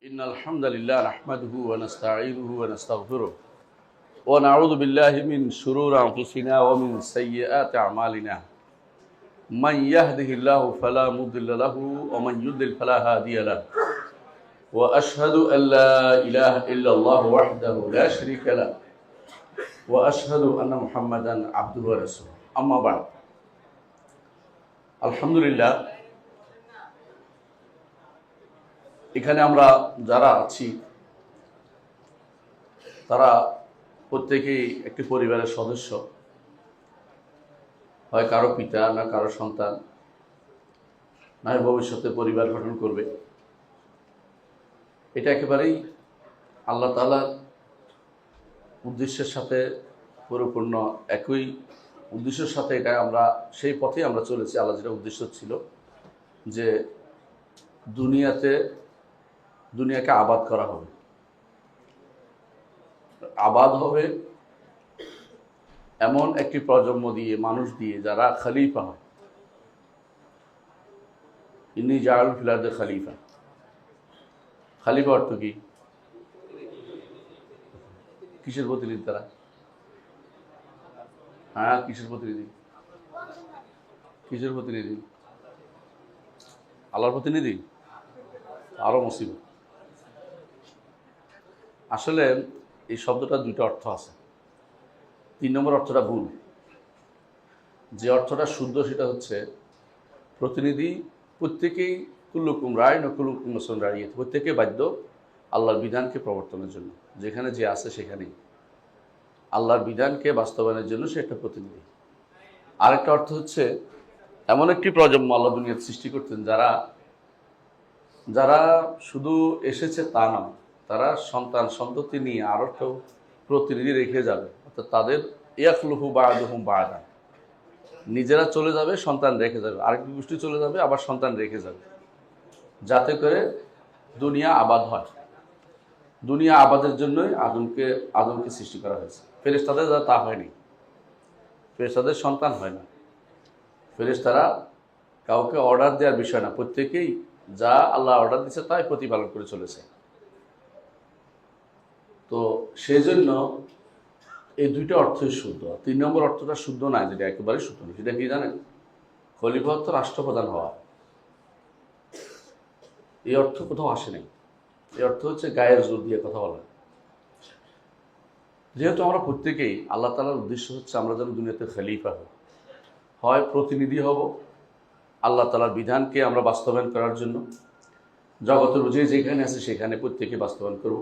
إن الحمد لله نحمده ونستعينه ونستغفره ونعوذ بالله من شرور أنفسنا ومن سيئات أعمالنا من يهده الله فلا مضل له ومن يضلل فلا هادي له وأشهد أن لا إله إلا الله وحده لا شريك له وأشهد أن محمدا عبده ورسوله أما بعد الحمد لله এখানে আমরা যারা আছি তারা প্রত্যেকেই একটি পরিবারের সদস্য, হয় কারো পিতা না কারো সন্তান, না ভবিষ্যতে পরিবার গঠন করবে। এটা একেবারেই আল্লাহ তাআলার উদ্দেশ্যের সাথে পরিপূর্ণ, একই উদ্দেশ্যের সাথে এটা আমরা সেই পথেই আমরা চলেছি। আল্লাহ যেটা উদ্দেশ্য ছিল যে দুনিয়াকে আবাদ করা হবে, আবাদ হবে এমন একটি প্রজন্ম দিয়ে, মানুষ দিয়ে যারা খলিফা হয়। ইন্নী জাআলু ফিল আরদি খলিফা। খলিফা অর্থ কি? কিসের প্রতিনিধি তারা? হ্যাঁ, কিসের প্রতিনিধি? কিসের প্রতিনিধি? আল্লাহর প্রতিনিধি। আরো মুসিবত। আসলে এই শব্দটা দুইটা অর্থ আছে। 3 নম্বর অর্থটা ভুল। যে অর্থটা শুদ্ধ সেটা হচ্ছে প্রতিনিধি। প্রত্যেকেই কুল্লুকুম রাইন ও কুল্লুকুম মাসউলুন আন রাইয়াতিহি, প্রত্যেকে বাধ্য আল্লাহর বিধানকে প্রবর্তনের জন্য। যেখানে যে আছে সেখানেই আল্লাহর বিধানকে বাস্তবায়নের জন্য সে একটা প্রতিনিধি। আরেকটা অর্থ হচ্ছে এমন একটি প্রজন্ম আল্লাহ দুনিয়াতে সৃষ্টি করতেন যারা শুধু এসেছে তা নয়, তারা সন্তান সন্ততি নিয়ে আরও একটা প্রতিনিধি রেখে যাবে। অর্থাৎ তাদের ইয়াখলুফু বা'দুহুম বা'দান, নিজেরা চলে যাবে, সন্তান রেখে যাবে, আরেকটি গোষ্ঠী চলে যাবে, আবার সন্তান রেখে যাবে, যাতে করে দুনিয়া আবাদ হয়। দুনিয়া আবাদের জন্যই আদমকে সৃষ্টি করা হয়েছে। ফেরেশতাদের তা হয়নি, ফেরেশতাদের সন্তান হয় না। ফেরেশতারা কাউকে অর্ডার দেওয়ার বিষয় না, প্রত্যেকেই যা আল্লাহ অর্ডার দিচ্ছে তাই প্রতিপালন করে চলেছে। তো সেজন্য এই দুইটা অর্থই শুদ্ধ। 3 নম্বর অর্থটা শুদ্ধ নয়, যেটা একেবারে শুদ্ধ নয়। সেটা কি জানেন? খলিফা অর্থ রাষ্ট্রপ্রধান হওয়া। এই অর্থ কোথাও আসে নাই। এই অর্থ হচ্ছে গায়ের জোর দিয়ে কথা বলা। যেহেতু আমরা প্রত্যেকেই, আল্লাহ তাআলার উদ্দেশ্য হচ্ছে আমরা যেন দুনিয়াতে খলিফা হই, হয় প্রতিনিধি হব আল্লাহ তাআলার বিধানকে আমরা বাস্তবায়ন করার জন্য, জগতের যেখানে আছে সেখানে প্রত্যেকে বাস্তবায়ন করব,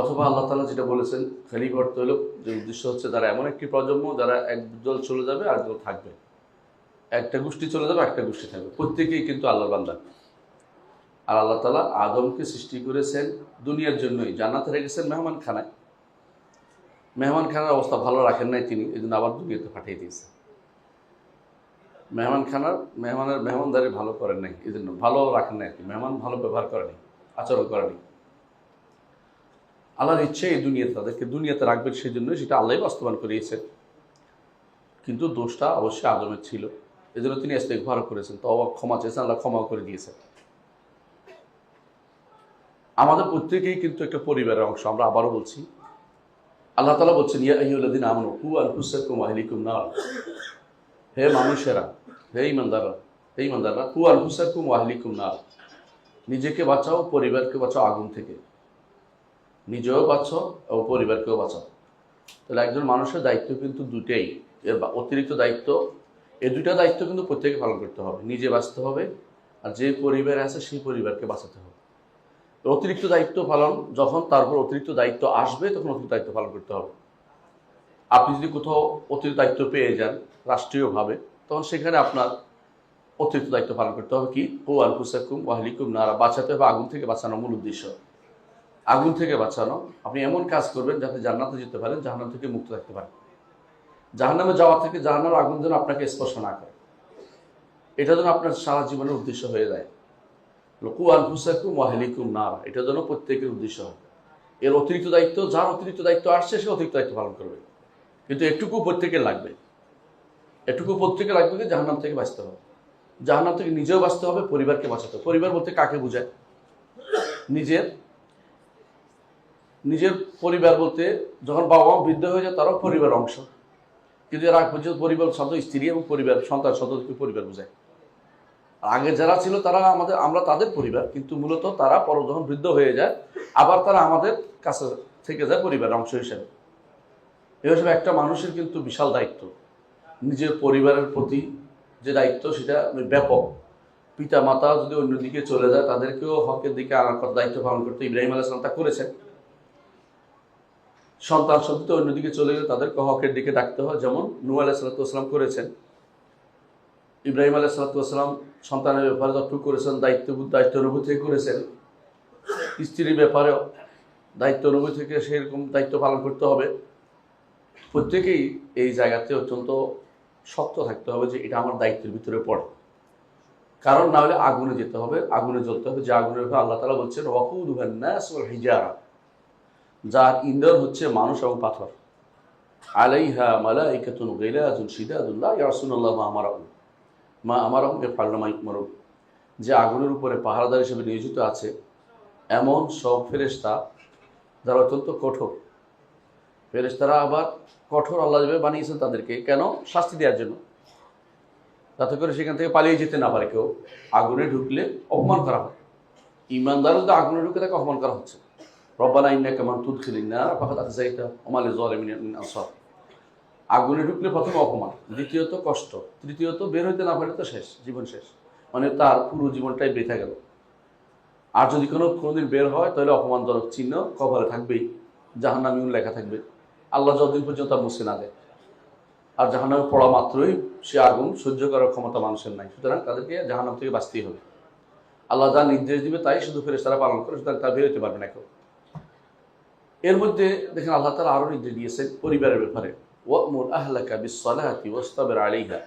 অথবা আল্লাহ তাআলা যেটা বলেছেন খলিফা অর্থ হলো, যে উদ্দেশ্য হচ্ছে তারা এমন একটি প্রজন্ম যারা একদল চলে যাবে আর দল থাকবে, একটা গোষ্ঠী চলে যাবে একটা গোষ্ঠী থাকবে, প্রত্যেকেই কিন্তু আল্লাহর বান্দা। আর আল্লাহ তাআলা আদমকে সৃষ্টি করেছেন দুনিয়ার জন্যই, জান্নাতে রেখেছেন মেহমানখানায়। মেহমানখানার অবস্থা ভালো রাখেন নাই তিনি, এই জন্য আবার দুনিয়াতে পাঠিয়ে দিয়েছেন। মেহমানদারি ভালো করেন নাই, এই জন্য ভালো রাখেন নাই, মেহমান ভালো ব্যবহার করেনি, আচরণ করেনি। আল্লাহর ইচ্ছে এই তাদেরকে দুনিয়াতে রাখবেন, সেই জন্যই সেটা আল্লাহই বাস্তবায়ন করিয়েছেন। কিন্তু দোষটা অবশ্যই আদমের ছিল, এই জন্য তিনি ইস্তেগফার করেছেন, তওবা ক্ষমা চেয়েছেন, আল্লাহ ক্ষমা করে দিয়েছেন। আমাদের প্রত্যেকেই কিন্তু একটা পরিবারের অংশ। আমরা আবারও বলছি, আল্লাহ তাআলা বলছেন ইয়া আইয়ুহাল্লাযীনা আমানু কু আনফুসাকুম ওয়া আহলিকুম নার। হে মানুষেরা, হে ইমানদাররা, কু আনফুসাকুম ওয়া আহলিকুম নার, নিজেকে বাঁচাও, পরিবারকে বাঁচাও আগুন থেকে। নিজেও বাঁচাও ও পরিবারকেও বাঁচাও। তাহলে একজন মানুষের দায়িত্ব কিন্তু দুটেই, এর অতিরিক্ত দায়িত্ব। এই দুইটা দায়িত্ব কিন্তু প্রত্যেকে পালন করতে হবে। নিজে বাঁচতে হবে, আর যে পরিবারে আছে সেই পরিবারকে বাঁচাতে হবে। অতিরিক্ত দায়িত্ব পালন, যখন তারপর অতিরিক্ত দায়িত্ব আসবে তখন অতিরিক্ত দায়িত্ব পালন করতে হবে। আপনি যদি কোথাও অতিরিক্ত দায়িত্ব পেয়ে যান রাষ্ট্রীয়ভাবে, তখন সেখানে আপনার অতিরিক্ত দায়িত্ব পালন করতে হবে। কি? কু আনফুসাকুম ওয়া আহলিকুম নারা, বাঁচাতে হবে, আগুন থেকে বাঁচানো মূল উদ্দেশ্য। আগুন থেকে বাঁচানো, আপনি এমন কাজ করবেন যাতে জান্নাতে যেতে পারেন, জাহান্নাম থেকে মুক্ত থাকতে পারেন। জাহান্নামে যাওয়া থেকে, জাহান্নামের আগুন যেন আপনাকে স্পর্শ না করে, এটা যেন আপনার সারা জীবনের উদ্দেশ্য হয়ে যায়। কু আনফুসাকুম ওয়া আহলিকুম নারা, এটা যেন প্রত্যেকের উদ্দেশ্য হয়। এর অতিরিক্ত দায়িত্ব, যার অতিরিক্ত দায়িত্ব আসছে সে অতিরিক্ত দায়িত্ব পালন করবে, কিন্তু এটুকু প্রত্যেকের লাগবে। এটুকু প্রত্যেকে লাগবে যে জাহান্নাম থেকে বাঁচতে হবে, জাহান্নাম থেকে নিজেও বাঁচতে হবে, পরিবারকে বাঁচাতে হবে। পরিবার বলতে কাকে বোঝায়? নিজের নিজের পরিবার বলতে যখন বাবা মা বৃদ্ধ হয়ে যায় তারাও পরিবার অংশ, কিন্তু এর আগ পর্যন্ত পরিবার শব্দ স্ত্রী এবং পরিবার সন্তান সদস্যকে পরিবার বোঝায়। আগে যারা ছিল তারা আমরা তাদের পরিবার, কিন্তু মূলত তারা পর যখন বৃদ্ধ হয়ে যায় আবার তারা আমাদের কাছে থেকে যায় পরিবার অংশ হিসেবে। এই হিসেবে একটা মানুষের কিন্তু বিশাল দায়িত্ব, নিজের পরিবারের প্রতি যে দায়িত্ব সেটা ব্যাপক। পিতা মাতা যদি অন্যদিকে চলে যায় তাদেরকেও হকের দিকে আনার কথা দায়িত্ব পালন করতে ইব্রাহিম আলাইহিস সালাম তা করেছেন। সন্তান সন্ততি অন্যদিকে চলে গেলে তাদেরকে হকের দিকে ডাকতে হয়, যেমন নূহ আলাইহিস সালাম করেছেন। ইব্রাহিম আলাইহিস সালাম সন্তানের ব্যাপারে যতটুকু করেছেন দায়িত্ব অনুভূতি করেছেন, স্ত্রীর ব্যাপারেও দায়িত্ব অনুভূতি থেকে সেরকম দায়িত্ব পালন করতে হবে। প্রত্যেকেই এই জায়গাতে অত্যন্ত শক্ত থাকতে হবে যে এটা আমার দায়িত্বের ভিতরে পড়ে, কারণ না হলে আগুনে যেতে হবে, আগুনে জ্বলতে হবে। যে আগুনের ব্যাপারে আল্লাহ তাআলা বলছেন ওয়াকুদুহান নাস ওয়াল হিজারা, যার ইন্ধন হচ্ছে মানুষ এবং পাথর। আলাইহা মালাইকাতুন গিলাযুন শিদাদুন লা ইয়াসুনাল্লাহা মা আমারহুম ইয়াফআলুনা মা ইউমারুন, যে আগুনের উপরে পাহারাদার হিসেবে নিয়োজিত আছে এমন সব ফেরেশতা যারা অত্যন্ত কঠোর। ফেরেশতারা আবার কঠোর আল্লাহ যেভাবে বানিয়েছেন তাদেরকে, কেন? শাস্তি দেওয়ার জন্য, যাতে করে সেখান থেকে পালিয়ে যেতে না পারে কেউ। আগুনে ঢুকলে অপমান করা হয়, ইমানদার যদি আগুনে ঢুকে তাকে অপমান করা হচ্ছে। রব্বানা ইন্নাকা মান তুদখিলিন নার ফাকাদ আখযাইতা ওয়া মা লিয-যালিমিন মিন আনসার। আগুনে ঢুকলে প্রথমে অপমান, দ্বিতীয়ত কষ্ট, তৃতীয়ত বের হইতে না পারলে তো শেষ, জীবন শেষ, মানে তার পুরো জীবনটাই বেঁচে গেল। আর যদি কোনোদিন বের হয় তাহলে অপমানজনক চিহ্ন কপালে থাকবেই, জাহান্নামীও লেখা থাকবে, আল্লাহ যতদিন পর্যন্ত তা মুছে না দেয়। আর জাহান্নামে পড়া মাত্রই সে আগুন সহ্য করার ক্ষমতা মানুষের নাই, সুতরাং তাদেরকে জাহান্নাম থেকে বাঁচতেই হবে। আল্লাহ যা নির্দেশ দিবে তাই শুধু ফেরেশতারা পালন করে, সুতরাং তা বের হতে পারবে না কেউ। এর মধ্যে দেখেন আল্লাহ তাআলা আরও নির্দেশ দিয়েছেন পরিবারের ব্যাপারে, ওয়া'মুর আহলাকা বিস-সালাতি ওয়াসতাবির আলাইহা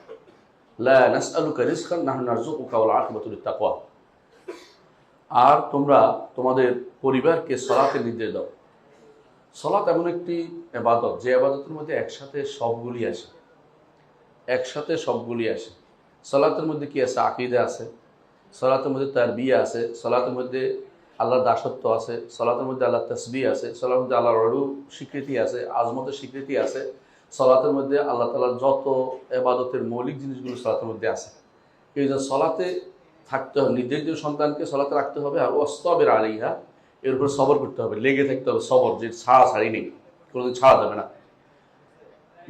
লা নাসআলুকা রিজকান নাহনু নারযুকুকা ওয়াল আকিবাতু লিত-তাকওয়া। আর তোমরা তোমাদের পরিবারকে সালাতের নির্দেশ দাও। সালাত এমন একটি ইবাদত যে ইবাদতের মধ্যে একসাথে সবগুলি আসে। সালাতের মধ্যে কি আছে? আকীদা আছে, সালাতের মধ্যে তারবিয়া আছে, সালাতের মধ্যে আল্লাহর দাসত্ব আছে, সালাতের মধ্যে আল্লাহর তাসবিহ আছে, সালাতের মধ্যে আল্লাহর রুউ স্বীকৃতি আছে, আজমতের স্বীকৃতি আছে, সালাতের মধ্যে আল্লাহ তাআলার যত ইবাদতের মৌলিক জিনিসগুলো সালাতের মধ্যে আছে। এই যে সালাতে থাকতে হবে, নিজের যে সন্তানকে সালাতে রাখতে হবে, আর ওয়াসতাবির আলাইহা, এর উপর সবর করতে হবে, লেগে থাকতে হবে, সবর, যে ছাড়াছাড়ি নেই, কোনোদিন ছাড়া যাবে না।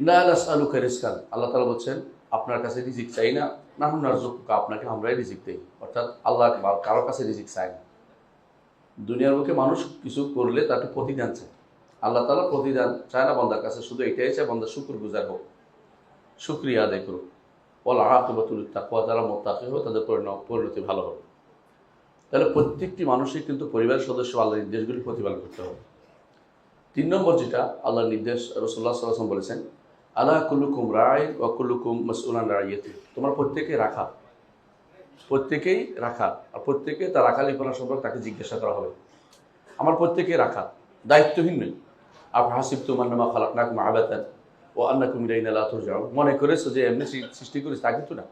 লা নাসআলুকা রিজকান, আল্লাহ তাআলা বলছেন আপনার কাছে রিজিক চাই না, নাহনু নারযুকুকা, আপনাকে আমরাই রিজিক দেই। অর্থাৎ আল্লাহ কারোর কাছে রিজিক চায় না। দুনিয়ার বুকে মানুষ কিছু করলে তাকে প্রতিদান চায়, আল্লাহ তাআলা প্রতিদান চায় না বান্দার কাছে, শুধু এটাই চায় বান্দা শুকরগুজার হোক, শুকরিয়া আদায় করুক। ওয়াল আকিবাতু লিত-তাকওয়া, যারা মুত্তাকী হবে তাদের পরিণতি ভালো হবে। তাহলে প্রত্যেকটি মানুষই কিন্তু পরিবারের সদস্য আল্লাহর নির্দেশগুলি প্রতিপালন করতে হবে। 3 নম্বর যেটা আল্লাহর নির্দেশ, রাসূলুল্লাহ সাল্লাল্লাহু আলাইহি ওয়াসাল্লাম বলেছেন, আলা কুল্লুকুম রাঈন ওয়া কুল্লুকুম মাসউলুন আন রাইয়াতি, তোমরা প্রত্যেকেই রাখা, আর প্রত্যেকে তার রাখালিপনা সম্পর্কে তাকে জিজ্ঞাসা করা হবে। আমার প্রত্যেকেই রাখা, দায়িত্বহীন নই। আফহাসিবতুম আন্নামা খালাকনাকুম আবাতান ওয়া আন্নাকুম ইলাইনা লা তুরজাউন, মনে করেছো যে এমনি সৃষ্টি করেছে, তা কিন্তু না।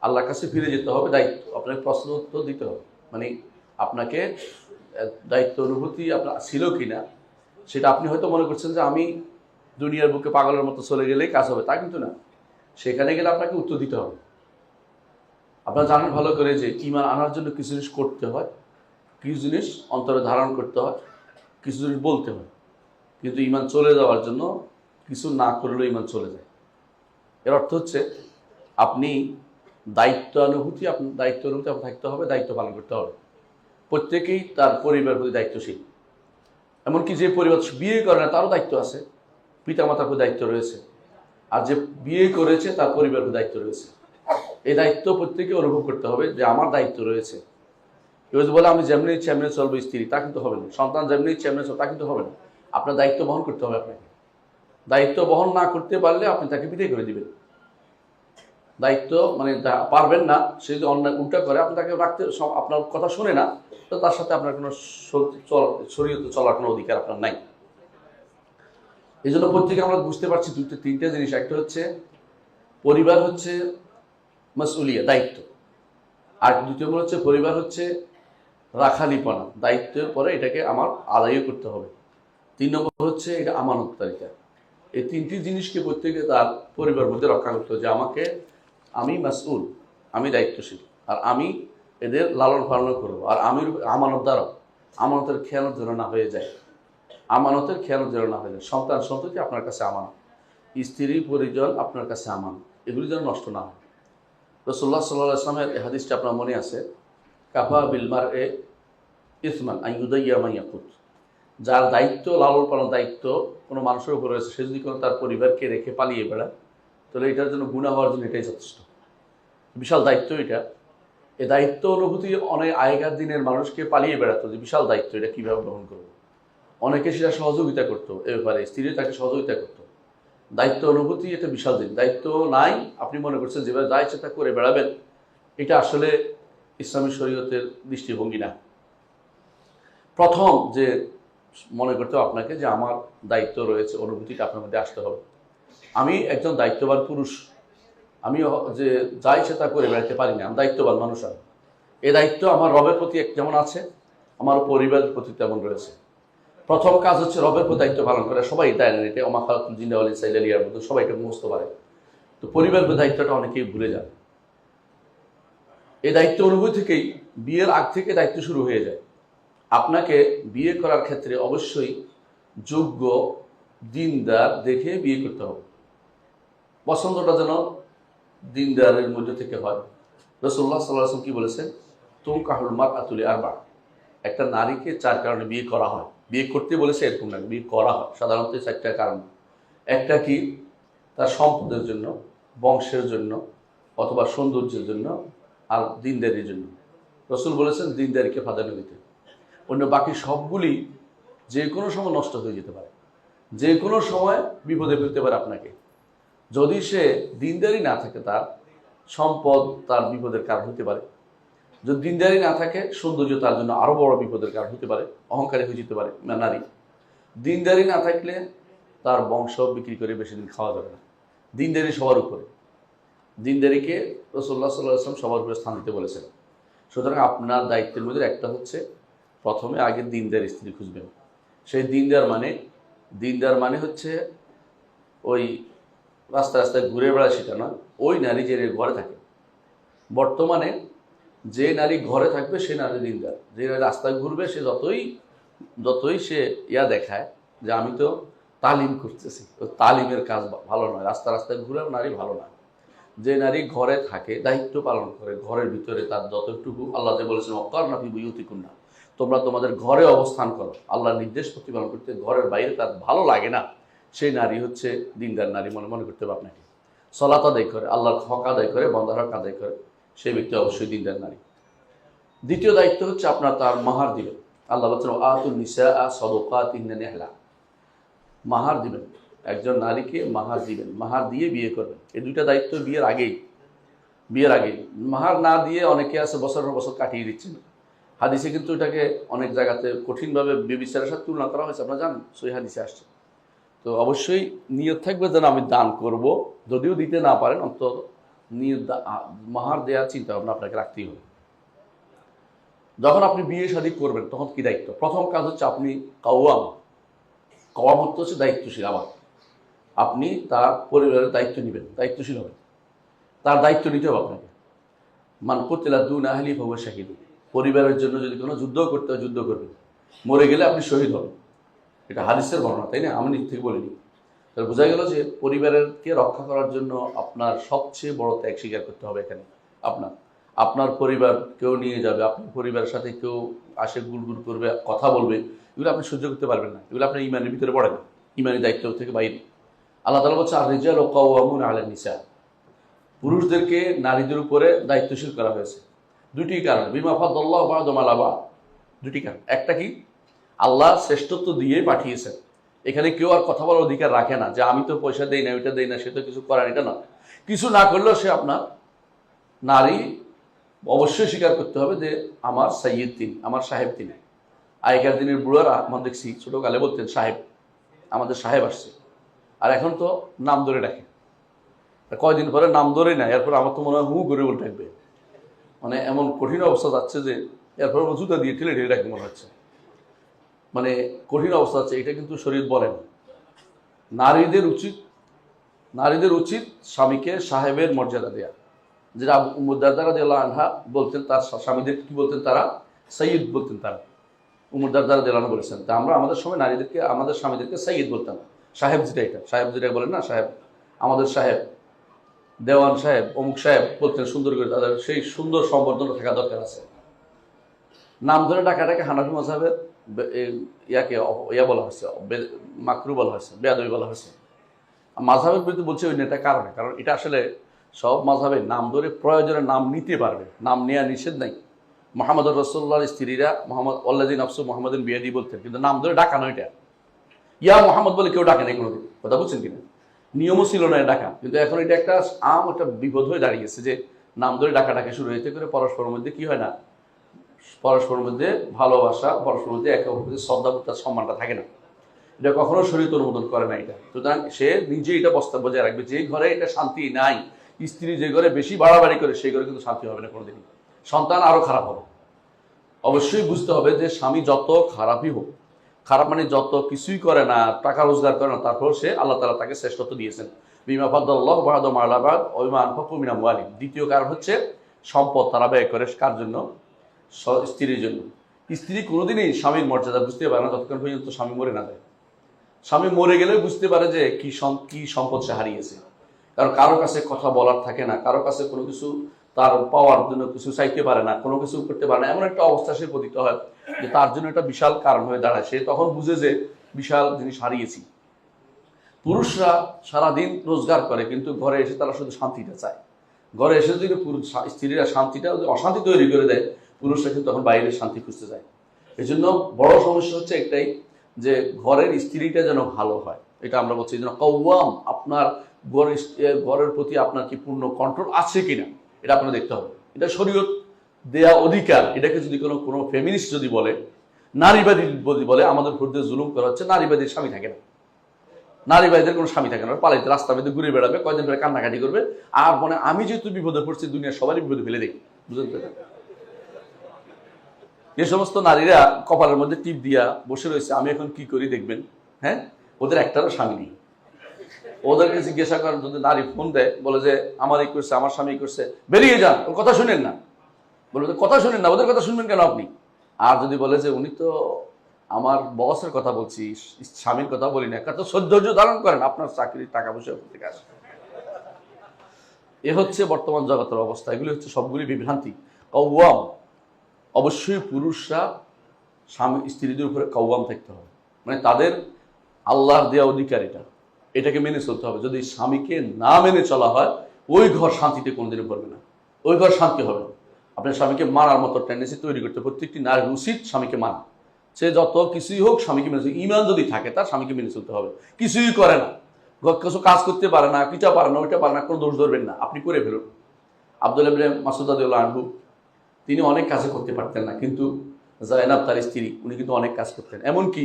আল্লাহর কাছে ফিরে যেতে হবে, দায়িত্ব, আপনাকে প্রশ্ন উত্তর দিতে হবে, মানে আপনাকে দায়িত্ব অনুভূতি আপনার ছিল কিনা সেটা আপনি হয়তো মনে করছেন যে আমি দুনিয়ার বুকে পাগলের মতো চলে গেলেই কাজ হবে, তা কিন্তু না। সেখানে গেলে আপনাকে উত্তর দিতে হবে। আপনারা জানেন ভালো করে যে ঈমান আনার জন্য কিছু জিনিস করতে হয়, কিছু জিনিস অন্তরে ধারণ করতে হয়, কিছু জিনিস বলতে হয়, কিন্তু ঈমান চলে যাওয়ার জন্য কিছু না করলেও ঈমান চলে যায়। এর অর্থ হচ্ছে আপনি দায়িত্ব অনুভূতি আপনার থাকতে হবে, দায়িত্ব পালন করতে হবে। প্রত্যেকেই তার পরিবারের প্রতি দায়িত্বশীল, এমনকি যে পরিবার বিয়ে করে না তারও দায়িত্ব আছে, পিতামাতার প্রতি দায়িত্ব রয়েছে, আর যে বিয়ে করেছে তার পরিবারের প্রতি দায়িত্ব রয়েছে। এই দায়িত্ব প্রত্যেকে অনুভব করতে হবে যে আমার দায়িত্ব রয়েছে। কেউ যদি বলে আমি যেমনি ইচ্ছে এমনি চলবো স্ত্রী, তা কিন্তু হবে না। সন্তান যেমনি ইচ্ছে এমনি চলবে, তা কিন্তু হবে না। আপনার দায়িত্ব বহন করতে হবে। আপনাকে দায়িত্ব বহন না করতে পারলে আপনি তাকে বিদায় করে দিবেন। দায়িত্ব মানে পারবেন না, সে যদি অন্যায় উল্টা করে আপনি তাকে রাখতে, আপনার কথা শুনে না, তো তার সাথে আপনার কোনো শরীয়তে চলার কোনো অধিকার আপনার নাই। এই জন্য প্রত্যেকে আমরা বুঝতে পারছি তিনটা জিনিস। একটা হচ্ছে পরিবার হচ্ছে মাসউলিয়া, দায়িত্ব, আর দ্বিতীয় নম্বর হচ্ছে পরিবার হচ্ছে রাখালিপনা, দায়িত্বের পরে এটাকে আমার আদায় করতে হবে। 3 নম্বর হচ্ছে এটা আমানতদারিতা। এই 3টি জিনিসকে প্রত্যেকে তার পরিবার মধ্যে রক্ষা করতে হবে, যে আমি মাসউল, আমি দায়িত্বশীল, আর আমি এদের লালন পালন করবো, আর আমি আমানতদারও। আমানতের খেয়ানত যেন না হয়ে যায়, আমানতের খেয়ানত যেন না হয়ে যায়। সন্তান সন্ততি আপনার কাছে আমানত, স্ত্রী পরিজন আপনার কাছে আমানত, এগুলি যেন নষ্ট না হয়। রাসূলুল্লাহ সাল্লাল্লাহু আলাইহি ওয়াসাল্লামের এই হাদিসটা আপনার মনে আছে, কাফা বিল মারএ ইসমান আন ইউদাইয়া মা ইয়াকুত। যার দায়িত্ব, লালন পালন দায়িত্ব কোনো মানুষের উপর রয়েছে, সে যদি কোনো তার পরিবারকে রেখে পালিয়ে বেড়ায়, তাহলে এটার জন্য গুনাহ হওয়ার জন্য এটাই যথেষ্ট। বিশাল দায়িত্ব এটা। এই দায়িত্ব অনুভূতি অনেক আগেকার দিনের মানুষকে পালিয়ে বেড়াতো, যে বিশাল দায়িত্ব, এটা কীভাবে গ্রহণ করবো। অনেকে সেটা সহযোগিতা করতো, এ ব্যাপারে স্ত্রী তাকে সহযোগিতা করতো। দায়িত্ব অনুভূতি এটা বিশাল দিন। দায়িত্ব নাই, আপনি মনে করছেন যেভাবে যা ইচ্ছা তা করে বেড়াবেন, এটা আসলে ইসলামী শরীয়তের দৃষ্টিভঙ্গি না। প্রথম যে মনে করতে হবে আপনাকে, যে আমার দায়িত্ব রয়েছে, অনুভূতিটা আপনার মধ্যে আসতে হবে। আমি একজন দায়িত্ববান পুরুষ, আমি যে যা ইচ্ছা তা করে বেড়াতে পারি না, আমি দায়িত্ববান মানুষ। আমি এই দায়িত্ব আমার রবের প্রতি যেমন আছে, আমার পরিবারের প্রতি তেমন রয়েছে। প্রথম কাজ হচ্ছে রবের প্রতি দায়িত্ব পালন করা। সবাই দেয় না, এটা ওমা খালাকুল জিন্না ওয়াল ইনসা ইল্লা লিয়াবুদুন, সবাই এটা মুখস্থ পারে। তো পরিবারের দায়িত্বটা অনেকেই ভুলে যায়। এই দায়িত্ব অনুভূতি থেকেই বিয়ের আগ থেকে দায়িত্ব শুরু হয়ে যায়। আপনাকে বিয়ে করার ক্ষেত্রে অবশ্যই যোগ্য দিনদার দেখে বিয়ে করতে হবে। পছন্দটা যেন দিনদারের মধ্যে থেকে হয়। রাসূলুল্লাহ সাল্লাল্লাহু আলাইহি ওয়াসাল্লাম কি বলেছেন, তুনকাহুল মারআতু লিআরবা। একটা নারীকে 4 কারণে বিয়ে করা হয়। বিয়ে করতে বলেছে এরকম না, বিয়ে করা হয় সাধারণত 4টা কারণ। একটা কি, তার সম্পদের জন্য, বংশের জন্য, অথবা সৌন্দর্যের জন্য, আর দিনদারির জন্য। রাসূল বলেছেন দিনদারিকে প্রাধান্য দিতে। অন্য বাকি সবগুলি যে কোনো সময় নষ্ট হয়ে যেতে পারে, যে কোনো সময় বিপদে ফেলতে পারে আপনাকে। যদি সে দিনদারি না থাকে, তার সম্পদ তার বিপদের কারণ হতে পারে। যদি দিনদারি না থাকে, সৌন্দর্য তার জন্য আরও বড় বিপদের কারণ হতে পারে, অহংকারী হয়ে যেতে পারে নারী। দিনদারি না থাকলে তার বংশ বিক্রি করে বেশি দিন খাওয়া যাবে না। দিনদারি সবার উপরে, দিনদারিকে রাসূলুল্লাহ সাল্লাল্লাহু আলাইহি ওয়াসাল্লাম সবার উপরে স্থান দিতে বলেছেন। সুতরাং আপনার দায়িত্বের মধ্যে একটা হচ্ছে, প্রথমে আগে দিনদার স্ত্রী খুঁজবেন। সেই দিনদার মানে হচ্ছে ওই রাস্তায় রাস্তায় ঘুরে বেড়ায় সেটা না, ওই নারী যে ঘরে থাকে। বর্তমানে যে নারী ঘরে থাকবে সে নারী দিনদার। যে নারী রাস্তায় ঘুরবে, সে যতই সে দেখায় যে আমি তো তালিম করতেছি, তো তালিমের কাজ ভালো নয়। রাস্তায় ঘুরেও নারী ভালো না। যে নারী ঘরে থাকে, দায়িত্ব পালন করে, ঘরের ভিতরে তার যতটুকু, আল্লাহ যে বলেছেন ওয়াকারনা ফি বুয়ুতিকুন্না, তোমরা তোমাদের ঘরে অবস্থান করো, আল্লাহর নির্দেশ প্রতিপালন করতে, ঘরের বাইরে তার ভালো লাগে না, সেই নারী হচ্ছে দিনদার নারী। মনে করতে হবে আপনাকে। সালাত আদায় করে, আল্লাহর হক আদায় করে, বান্দার হক আদায় করে, সেই ব্যক্তি অবশ্যই দিনদার নারী। দ্বিতীয় দায়িত্ব হচ্ছে আপনার তার মাহার দিবেন। আল্লাহ বলছেন আতুন নিসা সাদাকাতিহিন্না নিহলা, মাহার দিবেন। একজন নারীকে মাহার দিবেন, মাহার দিয়ে বিয়ে করবেন। এই দুইটা দায়িত্ব বিয়ের আগেই। মাহার না দিয়ে অনেকে আছে বছরের বছর কাটিয়ে দিচ্ছেন। হাদিসে কিন্তু এটাকে অনেক জায়গাতে কঠিনভাবে ব্যভিচারের সাথে তুলনা করা হয়েছে, আপনারা জানেন, সই হাদিসে আসছে। তো অবশ্যই নিয়ত থাকবে যেন আমি দান করব, যদিও দিতে না পারেন, অন্তত নিয়ত মাহার দেওয়ার চিন্তা ভাবনা আপনাকে রাখতেই হবে। যখন আপনি বিয়ে শাদী করবেন, তখন কি দায়িত্ব? প্রথম কাজ হচ্ছে আপনি কাওয়াম হচ্ছে দায়িত্বশীল। আবার আপনি তার পরিবারের দায়িত্ব নেবেন, দায়িত্বশীল হবেন, তার দায়িত্ব নিতে হবে আপনাকে। মান কুতিলা দুনা আহলি ফাহুয়া শাহিদ, পরিবারের জন্য যদি কোনো যুদ্ধ করতে হয়, যুদ্ধ করবেন, মরে গেলে আপনি শহীদ হবেন। এটা হাদিসের বর্ণনা, তাই না? আমি নিজ থেকে বলিনি। তাহলে বোঝা গেল যে পরিবারকে রক্ষা করার জন্য আপনার সবচেয়ে বড় ত্যাগ স্বীকার করতে হবে। এখানে আপনার পরিবার কেউ নিয়ে যাবে, আপনার পরিবারের সাথে কেউ আসে গুড়গুড় করবে, কথা বলবে, এগুলো আপনি সহ্য করতে পারবেন না। এগুলো আপনার ইমানের ভিতরে পড়ে না, ইমানি দায়িত্ব থেকে বাইরে। আল্লাহ তাআলা বলছে আর রিজালু কাওয়ামুনা আলা নিসা, পুরুষদেরকে নারীদের উপরে দায়িত্বশীল করা হয়েছে 2টি কারণ। বিমা ফাদ্দাল্লাহু বা'দাহুম আলা বা'দ, 2টি কারণ। একটা কি, আল্লাহ শ্রেষ্ঠত্ব দিয়েই পাঠিয়েছেন। এখানে কেউ আর কথা বলার অধিকার রাখে না যে আমি তো পয়সা দেই না, ওইটা দেই না, সে তো কিছু করার, এটা না। কিছু না করলেও সে আপনার নারী, অবশ্যই স্বীকার করতে হবে যে আমার সাইয়্যিদ তিনি, আমার সাহেব তিনি। আগেকার দিনের বুড়ারা আমরা দেখছি ছোটোকালে বলতেন সাহেব, আমাদের সাহেব আসছে। আর এখন তো নাম ধরে ডাকে, কয়দিন পরে নাম ধরে না, এরপর আমার তো মনে হয় হু করে বলে থাকবে। মানে এমন কঠিন অবস্থা যাচ্ছে যে এরপর জুতা দিয়ে ঠেলে ঠেলে রাখতে মনে হচ্ছে, মানে কঠিন অবস্থা হচ্ছে। এটা কিন্তু শরীর বলে না। নারীদের উচিত স্বামীকে সাহেবের মর্যাদা দেয়া। যেটা উম্মে দারদা রাদিয়াল্লাহু আনহা বলতেন, তার স্বামীদের কি বলতেন তারা? সৈয়দ বলতেন তারা। উম্মে দারদা রাদিয়াল্লাহু আনহা বলেছেন, তা আমরা আমাদের সময় নারীদেরকে, আমাদের স্বামীদেরকে সৈয়দ বলতাম। সাহেব যেটা, এটা সাহেব যেটা বলেন না, সাহেব, আমাদের সাহেব, দেওয়ান সাহেব, অমুক সাহেব বলতেন সুন্দর করে। তাদের সেই সুন্দর সম্বর্ধনা থাকা দরকার আছে। নাম ধরে ডাকাটাকে হানাফি মাযহাবের ইয়া বলা হয়েছে, মাকরু বলা হয়েছে, বেয়াদবি বলা হয়েছে। মাযহাবের বিরুদ্ধে বলছে ওই নেতা কারণে, কারণ এটা আসলে সব মাযহাবে নাম ধরে প্রয়োজনে নাম নিতে পারবে, নাম নেওয়া নিষেধ নাই। মোহাম্মদ রাসূলুল্লাহর স্ত্রীরা মোহাম্মদ ওয়াল্লাযী নাফসু মোহাম্মদিন বিয়াদি বলতেন, কিন্তু নাম ধরে ডাকানো এটা। ইয়া মোহাম্মদ বলে কেউ ডাকে নাই কোনোদিন, কথা বুঝছেন কিনা? নিয়মও ছিল না ডাকা, কিন্তু এখন এটা একটা একটা বিপদ হয়ে দাঁড়িয়েছে যে নাম ধরে ডাকাটাকে শুরু হইতে করে পরস্পরের মধ্যে কি হয় না, পরস্পরের মধ্যে ভালোবাসা, পরস্পরের মধ্যে একে অপরের শ্রদ্ধাবোধ সম্মানটা থাকে না। এটা কখনো শরীয়ত অনুমোদন করে না এটা। সুতরাং সে নিজে এটা বস্তা বজায় রাখবে। যে ঘরে এটা শান্তি নাই, স্ত্রী যে ঘরে বেশি বাড়াবাড়ি করে, সেই ঘরে কিন্তু শান্তি হবে না কোনোদিনই, সন্তান আরো খারাপ হবে। অবশ্যই বুঝতে হবে যে স্বামী যত খারাপই হোক, খারাপ মানে যত কিছুই করে না, টাকা রোজগার করে না, তারপর সে আল্লাহ তাআলা তাকে শ্রেষ্ঠত্ব দিয়েছেন। বিমা ফাদ্দালাল্লাহু বা'দাহুম আলা বা'দ ওয়া বিমা আনফাকু মিন আমওয়ালিহিম। দ্বিতীয় কারণ হচ্ছে সম্পদ তারা ব্যয় করে কার জন্য? স্ত্রীর জন্য। স্ত্রী কোনোদিনই স্বামীর মর্যাদা বুঝতে পারে না যতক্ষণ পর্যন্ত স্বামী মরে না যায়। স্বামী মরে গেলেও বুঝতে পারে যে কি সম্পদ সে হারিয়েছে। কারণ কারো কাছে কথা বলার থাকে না, কারো কাছে কোনো কিছু তার পাওয়ার জন্য কিছু চাইতে পারে না, কোনো কিছু করতে পারে না, এমন একটা অবস্থা সে পতিত হয় যে তার জন্য একটা বিশাল কারণ হয়ে দাঁড়ায়। সে তখন বুঝে যে বিশাল জিনিস হারিয়েছি। পুরুষরা সারাদিন রোজগার করে, কিন্তু ঘরে এসে তারা শুধু শান্তিটা চায়। ঘরে এসে যদি স্ত্রীরা শান্তিটা অশান্তি তৈরি করে দেয়, পুরুষরা কিন্তু তখন বাইরে শান্তি খুঁজতে যায়। এই জন্য বড় সমস্যা হচ্ছে একটাই, যে ঘরের স্ত্রীটা যেন ভালো হয়। এটা আমরা বলছি যেন কওয়াম, আপনার ঘরের প্রতি আপনার কি পূর্ণ কন্ট্রোল আছে কিনা, এটা আপনার দেখতে হবে। এটা শরীয়ত দেয়া অধিকার। এটাকে যদি কোনো ফেমিনিস্ট যদি বলে, নারীবাদী যদি বলে আমাদের উপর দিয়ে জুলুম করা হচ্ছে, নারীবাদীর স্বামী থাকে না, নারীবাদীদের কোনো স্বামী থাকে না, পালাইতে রাস্তা বেঁধে ঘুরে বেড়াবে, কয়দিন পরে কান্নাকাটি করবে, আর মানে আমি যেহেতু বিপদে পড়ছি, দুনিয়ার সবারই বিপদে ফেলে দেখি, বুঝতে পারেন? যে সমস্ত নারীরা কপালের মধ্যে টিপ দিয়া বসে রয়েছে, আমি এখন কি করি দেখবেন, হ্যাঁ, ওদের একটারও স্বামী নেই। ওদেরকে জিজ্ঞাসা করেন, যদি নারী ফোন দেয় বলে যে আমার এই করছে, আমার স্বামী করছে, বেরিয়ে যান, ওর কথা শুনেন না, বলে কথা শুনেন না, ওদের কথা শুনবেন কেন আপনি? আর যদি বলে যে উনি তো আমার বসের কথা বলছি, স্বামীর কথা বলি না, কত ধৈর্য ধারণ করেন, আপনার চাকরির টাকা পয়সা থেকে আসে। এ হচ্ছে বর্তমান জগতের অবস্থা। এগুলি হচ্ছে সবগুলি বিভ্রান্তি। কওয়াম, অবশ্যই পুরুষরা স্বামী স্ত্রীদের উপরে কওয়াম থাকতে হবে, মানে তাদের আল্লাহর দেওয়া অধিকার এটাকে মেনে চলতে হবে। যদি স্বামীকে না মেনে চলা হয়, ওই ঘর শান্তিতে কোনোদিনও পড়বে না, ওই ঘর শান্তি হবে না। আপনার স্বামীকে মানার মতো টেন্ডেন্সি তৈরি করতে, প্রত্যেকটি নারীর উচিত স্বামীকে মানা। সে যত কিছুই হোক স্বামীকে মেনে চলতে, ইমান যদি থাকে তার স্বামীকে মেনে চলতে হবে। কিছুই করে না, কিছু কাজ করতে পারে না, কিটা পারে না, ওইটা পারে না, কোনো দোষ ধরবেন না, আপনি করে ফেলুন। আব্দুল্লাহ ইবনে মাসউদ রাদিয়াল্লাহু আনহু, তিনি অনেক কাজে করতে পারতেন না, কিন্তু জায়নাব তার স্ত্রী, উনি কিন্তু অনেক কাজ করতেন। এমনকি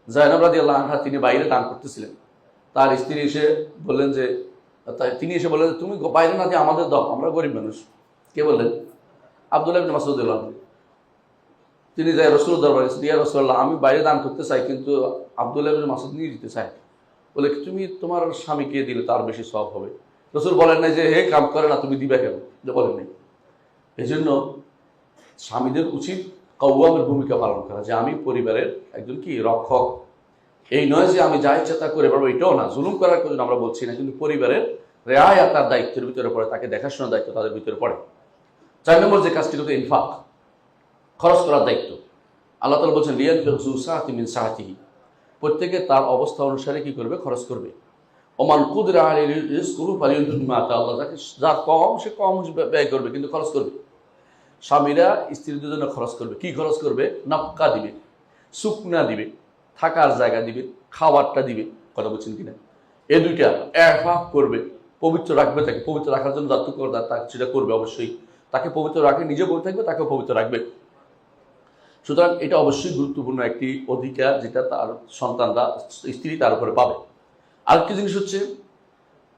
জায়নাব রাদিয়াল্লাহু আনহা তিনি বাইরে দান করতেছিলেন, তার স্ত্রী এসে বললেন যে, তিনি এসে বললেন তুমি বাইরে না দিয়ে আমাদের দাও, আমরা গরিব মানুষ। কে বললেন? আব্দুল্লাহ ইবনে মাসউদ রাদিয়াল্লাহু আনহু। তিনি যাই রাসূলুল্লাহ দরবারে, ইয়া রাসূলুল্লাহ, আমি বাইরে দান করতে চাই, কিন্তু আব্দুল্লাহ ইবনে মাসউদ নিয়ে দিতে চাই। বলে তুমি তোমার স্বামীকে দিলে তার বেশি সওয়াব হবে। রাসূল বলেন নাই যে হে কাম করে না তুমি দিবে কেন, বলেন নাই। এই জন্য স্বামীদের উচিত কওয়ামের ভূমিকা পালন করা, যে আমি পরিবারের একজন কি রক্ষক। এই নয় যে আমি যা ইচ্ছা তা করে পারবো, এটাও না, জুলুম করার জন্য আমরা বলছি না, কিন্তু পরিবারের রেয়ায়া তার দায়িত্বের ভিতরে পড়ে, তাকে দেখাশোনার দায়িত্ব তাদের ভিতরে পড়ে। 4 নম্বর যে কাজটি হচ্ছে ইনফাক, খরচ করার দায়িত্ব। আল্লাহ তাআলা বলছেন লিয়ানফিক যু সাআতিন মিন সাআতিহি, প্রত্যেকে তার অবস্থা অনুসারে কি করবে, খরচ করবে। ওমান কুদিরা আলাইহি রিজকুহু ফালিয়ুনফিক মিম্মা আতা আল্লাহ, যার কম সে কম ব্যয় করবে, কিন্তু খরচ করবে। স্বামীরা স্ত্রীদের জন্য খরচ করবে। কি খরচ করবে? নাফকা দিবে, সুকনা দিবে, থাকার জায়গা দিবে, খাবারটা দিবে, কথা বলছেন কিনা? এই দুইটা এফাক করবে, পবিত্র রাখবে, তাকে পবিত্র রাখার জন্য যতটুকু তাকে সেটা করবে। অবশ্যই তাকে পবিত্র রাখে, নিজে পবিত্র থাকবে, তাকেও পবিত্র রাখবে। সুতরাং এটা অবশ্যই গুরুত্বপূর্ণ একটি অধিকার, যেটা তার সন্তানরা, স্ত্রী তার উপরে পাবে। আরেকটি জিনিস হচ্ছে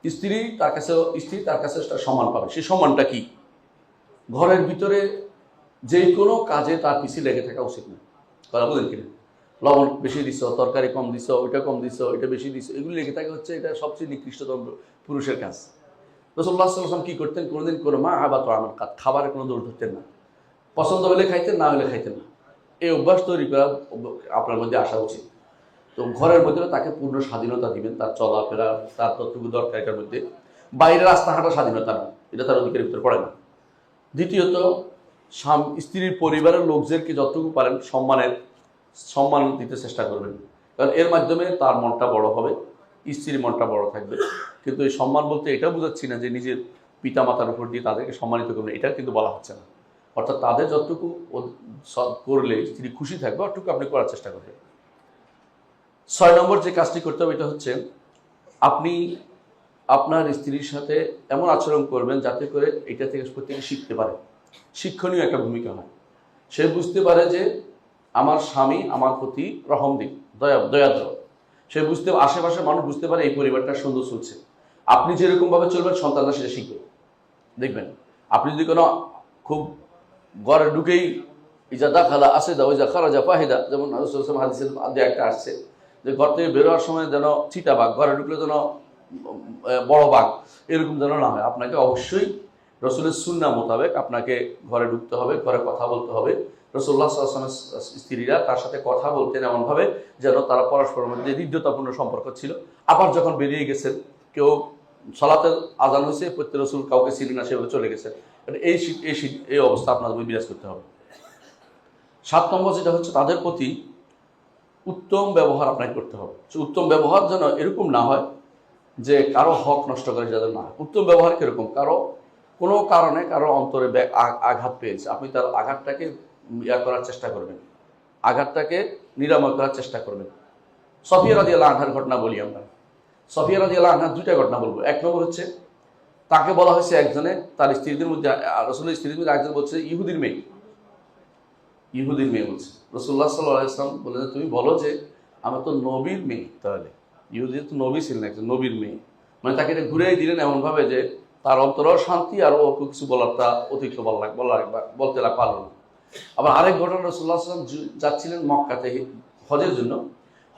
স্ত্রী তার কাছে একটা সম্মান পাবে। সেই সম্মানটা কি? ঘরের ভিতরে যে কোনো কাজে তার পিছিয়ে লেগে থাকা উচিত না। কথা বলেন কিনা? লবণ বেশি দিছ, তরকারি কম দিছ, ওইটা কম দিছ, ওইটা বেশি দিছ, এগুলো লেগে থাকা হচ্ছে এটা সবচেয়ে নিকৃষ্টতম পুরুষের কাজ। রাসূলুল্লাহ সাল্লাল্লাহু আলাইহি ওয়াসাল্লাম কি করতেন? কোনোদিন কোনো মা আবাত আমার কাজ খাবারের কোনো দৌড় ধরতেন না। পছন্দ হলে খাইতেন, না হলে খাইতেন না। এই অভ্যাস তৈরি করা আপনার মধ্যে আসা উচিত। তো ঘরের মধ্যে তাকে পূর্ণ স্বাধীনতা দিবেন, তার চলাফেরা, তার ততটুকু দরকার এটার মধ্যে। বাইরে রাস্তা হাঁটা স্বাধীনতা না, এটা তার অধিকারের ভিতরে পড়ে না। দ্বিতীয়ত, স্ত্রীর পরিবারের লোকদেরকে যতটুকু পারেন সম্মান দিতে চেষ্টা করবেন, কারণ এর মাধ্যমে তার মনটা বড় হবে, স্ত্রীর মনটা বড় থাকবে। কিন্তু এই সম্মান বলতে এটা বোঝাচ্ছি না যে নিজের পিতা মাতার উপর দিয়ে তাদেরকে সম্মানিত করবেন, এটা কিন্তু বলা হচ্ছে না। অর্থাৎ তাদের যতটুকু করলে স্ত্রী খুশি থাকবে অতটুকু আপনি করার চেষ্টা করবেন। 6 নম্বর যে কাজটি করতে হবে এটা হচ্ছে আপনি আপনার স্ত্রীর সাথে এমন আচরণ করবেন যাতে করে এটা থেকে প্রত্যেকে শিখতে পারে, শিক্ষণীয় একটা ভূমিকা হয়। সে বুঝতে পারে যে আমার স্বামী আমার প্রতি রহমদিন, দয়াদ্র। সে আশেপাশের মানুষ বুঝতে পারে এই পরিবারটা সুন্দর চলছে। আপনি যেরকমভাবে চলবেন সন্তানরা সেটা শিখবে। দেখবেন আপনি যদি কোনো খুব ঘরে ঢুকেই ইজা দাখালা আসেদা ওইজা খারাজা ফাহেদা, যেমন হাদিসের আগে একটা আসছে যে ঘর থেকে বেরোয়ার সময় যেন চিতাবাঘ, ঘরে ঢুকলে যেন বড় বাঘ, এরকম যেন না হয়। আপনাকে অবশ্যই রসুলের সুন্নাহ মোতাবেক আপনাকে ঘরে ঢুকতে হবে, ঘরে কথা বলতে হবে। রাসূলুল্লাহ সাল্লাল্লাহু আলাইহি ওয়াসাল্লামের স্ত্রীরা তার সাথে কথা বলতেন এমনভাবে যেন তারা পরস্পরের মধ্যে হৃদ্যতাপূর্ণ সম্পর্ক ছিল। আবার যখন বেরিয়ে গেছেন, কেউ সালাতের আজান হয়েছে, প্রত্যেক রসুল কাউকে ছিলেন না, সেভাবে চলে গেছেন, এই অবস্থা আপনাদের বিরাজ করতে হবে। 7 নম্বর যেটা হচ্ছে তাদের প্রতি উত্তম ব্যবহার আপনাকে করতে হবে। উত্তম ব্যবহার যেন এরকম না হয় যে কারো হক নষ্ট করে যাদের না। উত্তম ব্যবহার কিরকম? কোনো কারণে কারো অন্তরে আঘাত পেয়েছে, আপনি তার আঘাতটাকে করার চেষ্টা করবেন, আঘাতটাকে নিরাময় করার চেষ্টা করবেন। সফিয়া রাদিয়াল্লাহু আনহার ঘটনা বলি আমরা। সফিয়া রাদিয়াল্লাহু আনহা 2টা ঘটনা বলবো। 1 নম্বর হচ্ছে তাকে বলা হয়েছে একজনে তার স্ত্রীদের মধ্যে, রাসূলের স্ত্রীদের মধ্যে একজন বলছে ইহুদির মেয়ে বলছে। রাসূলুল্লাহ সাল্লাল্লাহু আলাইহি ওয়াসাল্লাম বললেন তুমি বলো যে আমি তো নবীর মেয়ে। তাহলে ইহুদি তো নবী ছিলেন, একজন নবীর মেয়ে, মানে তাকে এটা ঘুরেই দিলেন এমনভাবে যে তার অন্তরেও শান্তি, আর ও কিছু বলারটা অতিরিক্ত বলতে পারল না। আবার আরেক ঘটনা, রাসূলুল্লাহ সাল্লাল্লাহু আলাইহি ওয়াসাল্লাম যাচ্ছিলেন মক্কাতে হজের জন্য।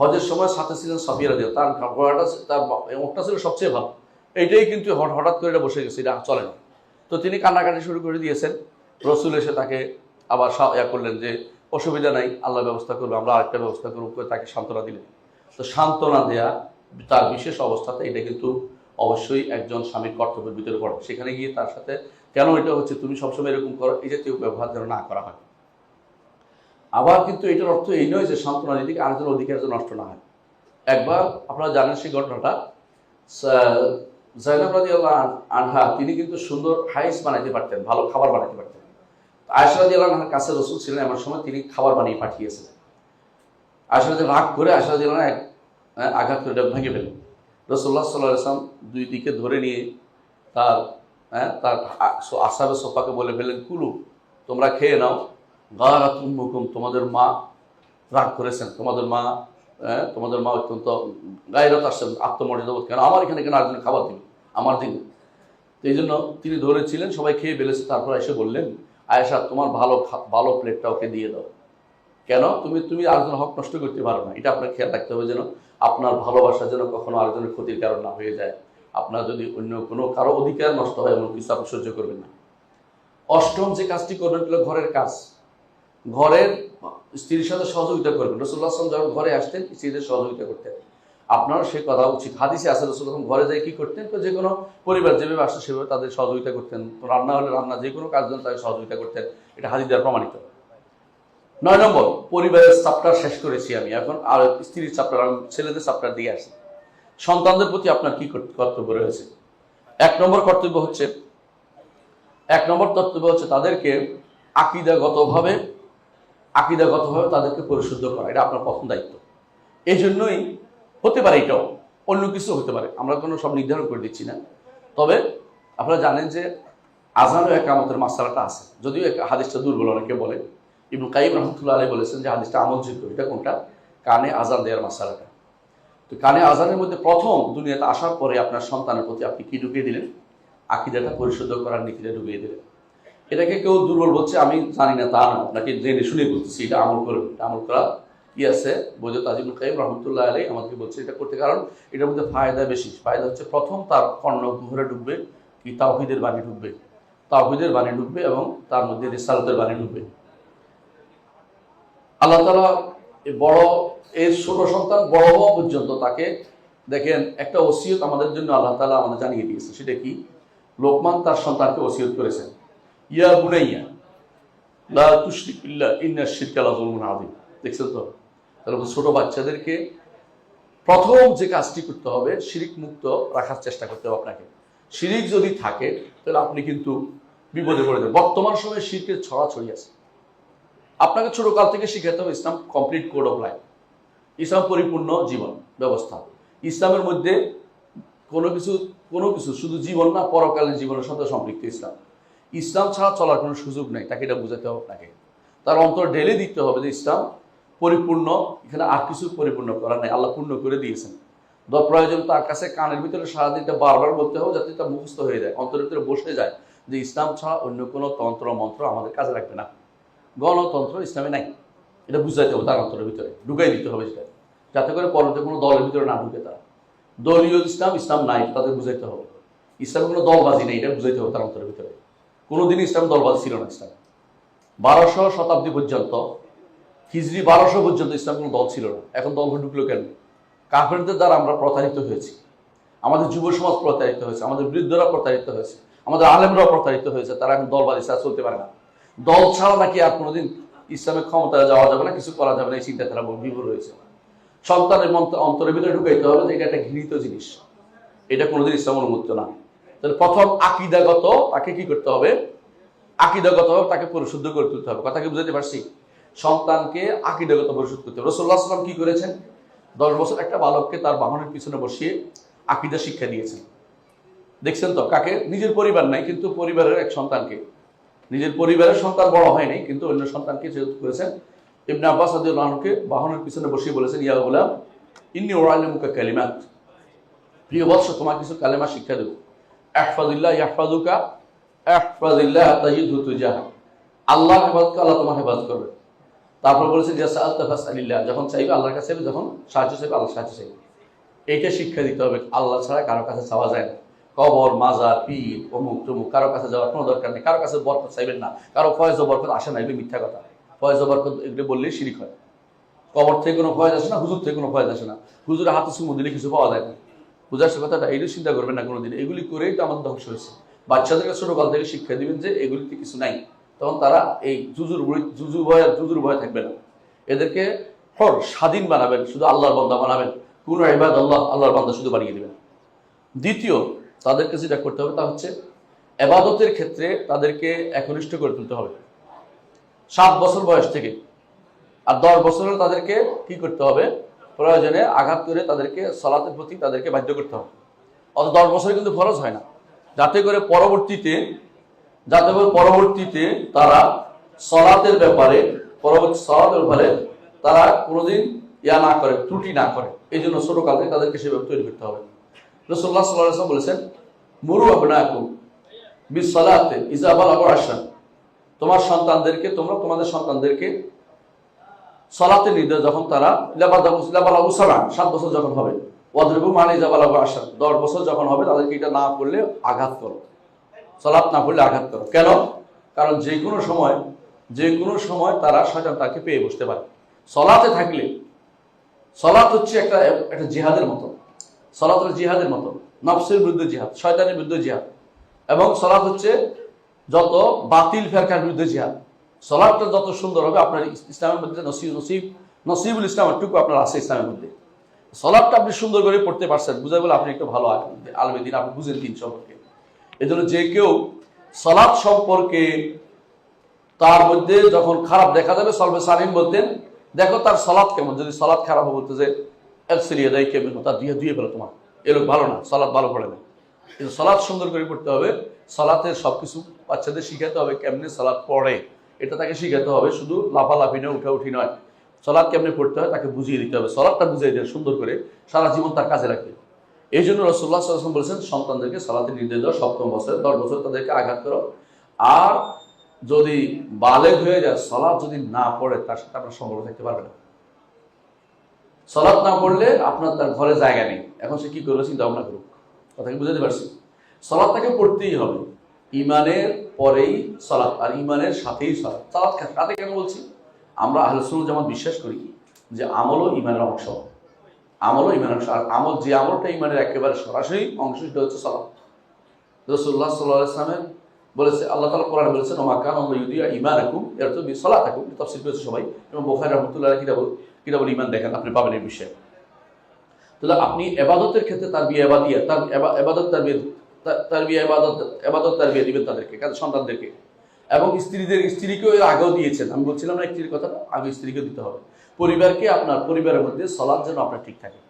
হজের সময় সাথে ছিলেন সফিয়া রাদিয়াল্লাহু, তার ঘোড়াটা, তার ওটটা ছিল সবচেয়ে ভালো। এইটাই কিন্তু হঠাৎ করে এটা বসে গেছে, এটা চলে না। তো তিনি কান্নাকাটি শুরু করে দিয়েছেন। রসুল এসে তাকে আবার করলেন যে অসুবিধা নাই, আল্লাহ ব্যবস্থা করবে, আমরা আরেকটা ব্যবস্থা করব, করে তাকে সান্ত্বনা দিলেন। তো সান্ত্বনা দেয়া তার বিশেষ অবস্থাতে এটা কিন্তু অবশ্যই একজন স্বামীর কর্তব্যের ভিতরে পড়ে। সেখানে গিয়ে তার সাথে কেন এটা হচ্ছে, তুমি সবসময় এরকম করো, এই জাতীয় ব্যবহার যেন না করা হয়। আবার কিন্তু এটার অর্থ এই নয় যে সান্ত্বনা দিকে আরেকজন অধিকার যেন নষ্ট না হয়। একবার আপনারা জানেন সেই ঘটনাটা, যায়েনব রাদিয়াল্লাহু আনহা তিনি কিন্তু সুন্দর হাইস বানাইতে পারতেন, ভালো খাবার বানাইতে পারতেন। আয়েশা রাদিয়াল্লাহু আনহার কাছে রাসূল ছিলেন, এমন সময় তিনি খাবার বানিয়ে পাঠিয়েছিলেন। আয়েশা রাদিয়াল্লাহু রাগ করে আয়েশা রাদিয়াল্লাহু আঘাত করে ভেঙে ফেলেন। রাসূলুল্লাহ সাল্লাল্লাহু আলাইহি ওয়াসাল্লাম দুই দিকে ধরে নিয়ে তার আসহাবে সোফাকে বলে ফেলেন, কুলু, তোমরা খেয়ে নাও, গারাত উম্মুকুম, তোমাদের মা রাগ করেছেন, তোমাদের মা অত্যন্ত গায়রত আসছেন, আত্মমর্যাদাবোধ, কেন আমার এখানে কেন আরেকজন খাবার দিবে আমার দিন। তো এই জন্য তিনি ধরেছিলেন, সবাই খেয়ে ফেলেছে। তারপর এসে বললেন, আয়েশা তোমার ভালো প্লেটটা ওকে দিয়ে দাও। কেন? তুমি আরেকজনের হক নষ্ট করতে পারো না। এটা আপনার খেয়াল রাখতে হবে যেন আপনার ভালোবাসা যেন কখনো আরেকজনের ক্ষতির কারণ না হয়ে যায়। আপনার যদি অন্য কোনো কারো অধিকার নষ্ট হয় এমন কিছু আপনি সহ্য করবেন না। 8ম যে কাজটি করবেন হলো ঘরের কাজ। ঘরের স্ত্রীর সাথে সহযোগিতা করবেন। রাসূলুল্লাহ সাল্লাল্লাহু আলাইহি ওয়াসাল্লাম যখন ঘরে আসতেন স্ত্রীদের সহযোগিতা করতেন। আপনারও সে কথা উচিত। হাদিসে আছে রাসূলুল্লাহ ঘরে যাই কি করতেন, তো যে কোনো পরিবার যেভাবে আসছে সেভাবে তাদের সহযোগিতা করতেন। রান্না হলে রান্না, যে কোনো কাজ জন্য তাদের সহযোগিতা করতেন, এটা হাদিস দ্বারা প্রমাণিত। 9 নম্বর, পরিবারের চ্যাপ্টার শেষ করেছি আমি, এখন আর স্ত্রীর চ্যাপ্টার, আমি ছেলেদের চ্যাপ্টার দিয়ে আসি। সন্তানদের প্রতি আপনার কি কর্তব্য রয়েছে? 1 নম্বর কর্তব্য হচ্ছে তাদেরকে আকিদাগতভাবে তাদেরকে পরিশুদ্ধ করা, এটা আপনার প্রথম দায়িত্ব। এই জন্যই হতে পারে, এটাও অন্য কিছু হতে পারে, আমরা কোনো সব নির্ধারণ করে দিচ্ছি না। তবে আপনারা জানেন যে আযান ও ইকামতের মাসআলাটা আছে, যদিও হাদিসটা দুর্বল অনেকে বলে। ইবনে কাইয়িম রাহমাতুল্লাহ আলাইহি বলেছেন যে হাদিসটা আমলযোগ্য। এটা কোনটা? কানে আযান দেওয়ার মাসআলাটা। তো কানে আযানের মধ্যে প্রথম দুনিয়াতে আসার পরে আপনার সন্তানের প্রতি আপনি কি ঢুকিয়ে দিলেন? আকীদাটা পরিশুদ্ধ করার নীতিটা ঢুকিয়ে দিলেন। এটাকে কেউ দুর্বল বলছে, আমি জানি না তা না, আপনাকে জেনে শুনে বলতেছি, এটা আমল করে, আমল করা কি আছে বোঝে। তাজিমুল কাইম রহমতুল্লাহ আলাই আমাদেরকে বলছে এটা করতে, কারণ এটার মধ্যে ফায়দা বেশি। ফায়দা হচ্ছে প্রথম তার কর্ণ ঘুরে ঢুকবে কি তাওহীদের বাণী ঢুকবে, তাওহীদের বাণী ঢুকবে এবং তার মধ্যে রিসালাতের বাণী ঢুকবে। আল্লাহ তাআলা বড় এর ছোট সন্তান বড় হওয়া পর্যন্ত তাকে দেখেন একটা ওসিয়ত আমাদের জন্য আল্লাহ তাআলা আমাদের জানিয়ে দিয়েছে। সেটা কি? লোকমান তার সন্তানকে ওসিয়ত করেছেন, ইয়া বুনাইয়া লা তুশরিক বিল্লাহ ইন্নাশ শিরকা লাযুলমুন আযীম। দেখছেন তো? তাহলে ছোট বাচ্চাদেরকে প্রথম যে কাজটি করতে হবে, শিরিক মুক্ত রাখার চেষ্টা করতে হবে আপনাকে। শিরিক যদি থাকে তাহলে আপনি কিন্তু বিপদে পড়ে যাবেন। বর্তমান সময়ে শিরকের ছড়াছড়ি আছে। আপনাকে ছোটকাল থেকে শিখাতে হবে ইসলাম কমপ্লিট কোড অফ লাইফ, ইসলাম পরিপূর্ণ জীবন ব্যবস্থা। ইসলামের মধ্যে কোনো কিছু শুধু জীবন না, পরকালীন জীবনের সাথে সম্পৃক্ত ইসলাম। ইসলাম ছাড়া চলার কোনো সুযোগ নেই, তাকে এটা বুঝাতে হবে আপনাকে। তার অন্তর ঢেলে দিতে হবে যে ইসলাম পরিপূর্ণ, এখানে আর কিছু পরিপূর্ণ করা নেই, আল্লাহ পূর্ণ করে দিয়েছেন। প্রয়োজন তার কাছে কানের ভিতরে সারাদিনটা বারবার বলতে হবে, যাতে তা মুখস্থ হয়ে যায়, অন্তরের ভিতরে বসে যায় যে ইসলাম ছাড়া অন্য কোনো তন্ত্র মন্ত্র আমাদের কাজে লাগবে না, গণতন্ত্র ইসলামে নাই। এটা বুঝাইতে হবে, তার অন্তরের ভিতরে ঢুকাই দিতে হবে সেটা, যাতে করে পরবর্তী কোনো দলের ভিতরে না ঢুকে। তারা দলীয় ইসলাম নাই, তাদের বুঝাইতে হবে। ইসলামের কোনো দলবাজি নেই, এটা বুঝাইতে হবে তার অন্তরের ভিতরে। কোনোদিন ইসলাম দলবাজি ছিল না। ইসলাম 1200 শতাব্দী পর্যন্ত, হিজরি 1200 পর্যন্ত ইসলাম কোনো দল ছিল না। এখন দল ঢুকলো কেন? কাফেরদের দ্বারা আমরা প্রতারিত হয়েছি, আমাদের যুব সমাজ প্রতারিত হয়েছে, আমাদের বৃদ্ধরা প্রতারিত হয়েছে, আমাদের আলেমরাও প্রতারিত হয়েছে। তারা এখন দলবাজি ছাড়া চলতে পারে না। দল ছাড়া নাকি আর কোনোদিন ইসলামের ক্ষমতায় যাওয়া যাবে না, কিছু করা যাবে না, এই চিন্তা তারা বিভোর হয়েছে। সন্তানের অন্তরের ভিতরে ঢুকাইতে হবে যে এটা একটা ঘৃণিত জিনিস, এটা কোনোদিন ইসলাম অনুমুক্ত না। তাহলে প্রথম আকিদাগত তাকে কি করতে হবে? আকিদাগতভাবে তাকে পরিশুদ্ধ করে তুলতে হবে। কথা কি বুঝাতে পারছি? সন্তানকে আকিদাগত পরিশুদ্ধ করতে হবে। রাসূলুল্লাহ সাল্লাল্লাহু আলাইহি ওয়াসাল্লাম কি করেছেন? 10 বছর একটা বালককে তার বাহনের পিছনে বসিয়ে আকিদা শিক্ষা দিয়েছেন। দেখছেন তো? কাকে? নিজের পরিবার নাই, কিন্তু পরিবারের এক সন্তানকে, নিজের পরিবারের সন্তান বড় হয় নাই, কিন্তু অন্য সন্তানকে যেহেতু করেছেন। ইবনে আব্বাস রাদিয়াল্লাহু আনহুকে বাহনের পিছনে বসিয়ে বলেছেন, ইয়া গুলাম ইন্নী উআল্লিমুকা কালিমাত, প্রিয় বৎস তোমাকে কিছু কালেমা শিক্ষা দেব। ইহফাজিল্লাহ ইয়াহফাজুকা, ইহফাজিল্লাহ তাজিদহু তুজাহা, আল্লাহর হেফাজত আল্লাহ তোমার হেফাজত করবে। তারপর বলেছেন ইয়া সাআলতা ফাসআলিল্লাহ, যখন চাইবে আল্লাহর কাছে চাইবে, যখন সাহায্য চাইবে আল্লাহর সাহায্য চাইবে। এইটা শিক্ষা দিতে হবে। আল্লাহ ছাড়া কারো কাছে চাওয়া যায় না। কবর, মাজার, পীর, অমুক তমুক কারো কাছে যাওয়ার কোনো দরকার নেই। কারো কাছে বরকত চাইবেন না, কারো ফয়েজ ও বরকত আসে না, এগুলো মিথ্যা কথা। ফয়েজ ও বরকত এগুলো বললেই শিরিক হয়। কবর থেকে কোনো ফয়েজ আসে না, হুজুর থেকে কোনো ফয়েজ আসে না, হুজুরের হাতে চুমু দিলে কিছু পাওয়া যায় না। বুঝাচ্ছে কথাটা? এইগুলো চিন্তা করবেন না কোনোদিন। এগুলি করেই তো আমাদের ধ্বংস হয়েছে। বাচ্চাদেরকে ছোটকাল থেকে শিক্ষা দিবেন যে এগুলিতে কিছু নাই, তখন তারা এই জুজুর ভয় থাকবে না। এদেরকে স্বাধীন বানাবেন, শুধু আল্লাহর বান্দা বানাবেন। কোন ইবাদ আল্লাহর বান্দা শুধু বানিয়ে দিবেন। দ্বিতীয়, তাদেরকে যেটা করতে হবে তা হচ্ছে ইবাদতের ক্ষেত্রে তাদেরকে একনিষ্ঠ করে তুলতে হবে 7 বছর বয়স থেকে। আর 10 বছরে তাদেরকে কি করতে হবে? প্রয়োজনে আঘাত করে তাদেরকে সালাতের প্রতি তাদেরকে বাধ্য করতে হবে। অত 10 বছরে কিন্তু ফরজ হয় না, যাতে করে পরবর্তীতে তারা সালাতের ব্যাপারে তারা কোনোদিন না করে, ত্রুটি না করে। এই জন্য ছোটকাল থেকে তাদেরকে সেভাবে তৈরি করতে হবে। রাসূলুল্লাহ সাল্লাল্লাহু আলাইহি ওয়াসাল্লাম বলেছেন, মুরু আবনাকুম বিসসালাতি ইযা বালাগু আশরান, তোমাদের সন্তানদেরকে সালাতের নির্দেশ যখন তারা 7 বছর যখন হবে, ওয়াদরিবু মান ইযা বালাগু আশরান, 10 বছর যখন হবে তাদেরকে এটা না করলে আঘাত করো, সালাত না পড়লে আঘাত করো। কেন? কারণ যে কোনো সময় তারা শয়তান তাকে পেয়ে বসতে পারে। সালাতে থাকলে, সালাত হচ্ছে একটা জিহাদের মতো, সালাত হচ্ছে জিহাদের মতো, নফসের বিরুদ্ধে জিহাদ, শয়তানের বিরুদ্ধে জিহাদ। এবং সালাত হচ্ছে যত বাতিল ফেরকার বিরুদ্ধে জিহাদ। সালাতটা যত সুন্দর হবে, আপনার ইসলামের মধ্যে নসিবুল ইসলামের টুকু আপনার আছে ইসলামের মধ্যে। সালাতটা আপনি সুন্দর করে পড়তে পারছেন, বুঝাই বলে আপনি একটু ভালো আলেমে দিন, আপনি বুঝেন দিন সম্পর্কে। এই জন্য যে কেউ সালাত সম্পর্কে তার মধ্যে যখন খারাপ দেখা যাবে, সলবে সালিম বলতেন, দেখো তার সালাত কেমন। যদি সালাত খারাপ হবে, বলতে যে এলসিলিয়া দেয় কেমন, তার দিয়ে ফেলো, তোমার এ লোক ভালো না, সালাত ভালো পড়ে না। কিন্তু সালাত সুন্দর করে পড়তে হবে। সালাতের সবকিছু বাচ্চাদের শিখাতে হবে, কেমনে সালাত পড়ে এটা তাকে শিখাতে হবে। শুধু লাফালাফি নয়, উঠাউঠি নয়, সালাত কেমনে পড়তে হয় তাকে বুঝিয়ে দিতে হবে। সালাতটা বুঝিয়ে দেন সুন্দর করে, সারা জীবন তার কাজে লাগবে। এই জন্য রাসূলুল্লাহ সাল্লাল্লাহু আলাইহি ওয়াসাল্লাম বলেছেন, সন্তানদেরকে সালাতের নির্দেশ দাও 7ম বছরে, 10 বছর তাদেরকে আঘাত করো। আর যদি বালেগ হয়ে যায়, সালাত যদি না পড়ে তার সাথে আপনার সম্পর্ক থাকতে পারবে না। সালাত না পড়লে আপনার তার ঘরে জায়গা নেই। এখন সে কি করবে চিন্তা ভাবনা করুক। কথা কি বুঝতে পারছি? সালাত তাকে পড়তেই হবে। ইমানের পরেই সালাত, আর ইমানের সাথেই সালাত। সালাত সাথে কেন বলছি? আমরা আহলে সুন্নাত জামাত বিশ্বাস করি যে আমলও ইমানের অংশ, আমলও ইমানের অংশ। আর আমল, যে আমলটা ইমানের একেবারে সরাসরি অংশ, সেটা হচ্ছে সালাত। রাসূলুল্লাহ সাল্লাল্লাহু আলাইহি ওয়াসাল্লাম বলেছে, আল্লাহ তাআলা কোরআনে বলেছেন, ওমা কানা আল্লাহু ইউদিউ ঈমানাকুম, এর তো বিসলাতাকুম, তাফসীর করেছে সবাই। এবং বুখারী রাহমাতুল্লাহ কিতাবুল ঈমান দেখেন, আপনি পাবেন এই বিষয়ে। তাহলে আপনি ইবাদতের ক্ষেত্রে তারবিয়া ইবাদিয়া, তার ইবাদত তারবিয়া ইবাদত তারবিয়া দিবেন তাদেরকে, সন্তানদেরকে। এবং স্ত্রীকেও এর আগেও দিয়েছেন। আমি বলছিলাম না স্ত্রীর কথাটা, আগে স্ত্রীকেও দিতে হবে। পরিবারকে, আপনার পরিবারের মধ্যে সালাত যেন আপনার ঠিক থাকে।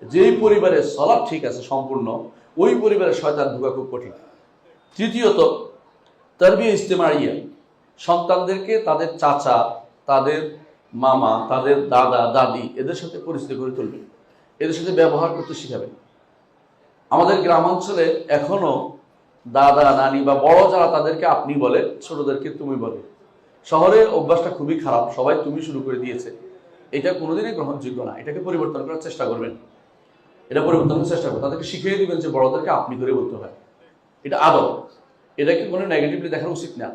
যেই পরিবারে সালাত ঠিক আছে সম্পূর্ণ, ওই পরিবারে শয়তান ঢোকা খুব কঠিন। তৃতীয়ত, তারবিয়া ইজতিমাইয়া, সন্তানদেরকে তাদের চাচা, তাদের মামা, তাদের দাদা দাদি, এদের সাথে পরিচিত করে তুলবে, এদের সাথে ব্যবহার করতে শিখাবে। আমাদের গ্রামাঞ্চলে এখনো দাদা নানি বা বড় যারা, তাদেরকে আপনি বলে, ছোটদেরকে তুমি বলে। শহরে অভ্যাসটা খুবই খারাপ, সবাই তুমি শুরু করে দিয়েছে। এটা কোনোদিনই গ্রহণযোগ্য না। এটাকে পরিবর্তন করার চেষ্টা করবেন, এটা পরিবর্তন করার চেষ্টা করবেন। তাদেরকে শিখিয়ে দিবেন যে বড়দেরকে আপনি করে বলতে হয়, এটা আদব। এটাকে কোনো নেগেটিভলি দেখা উচিত না।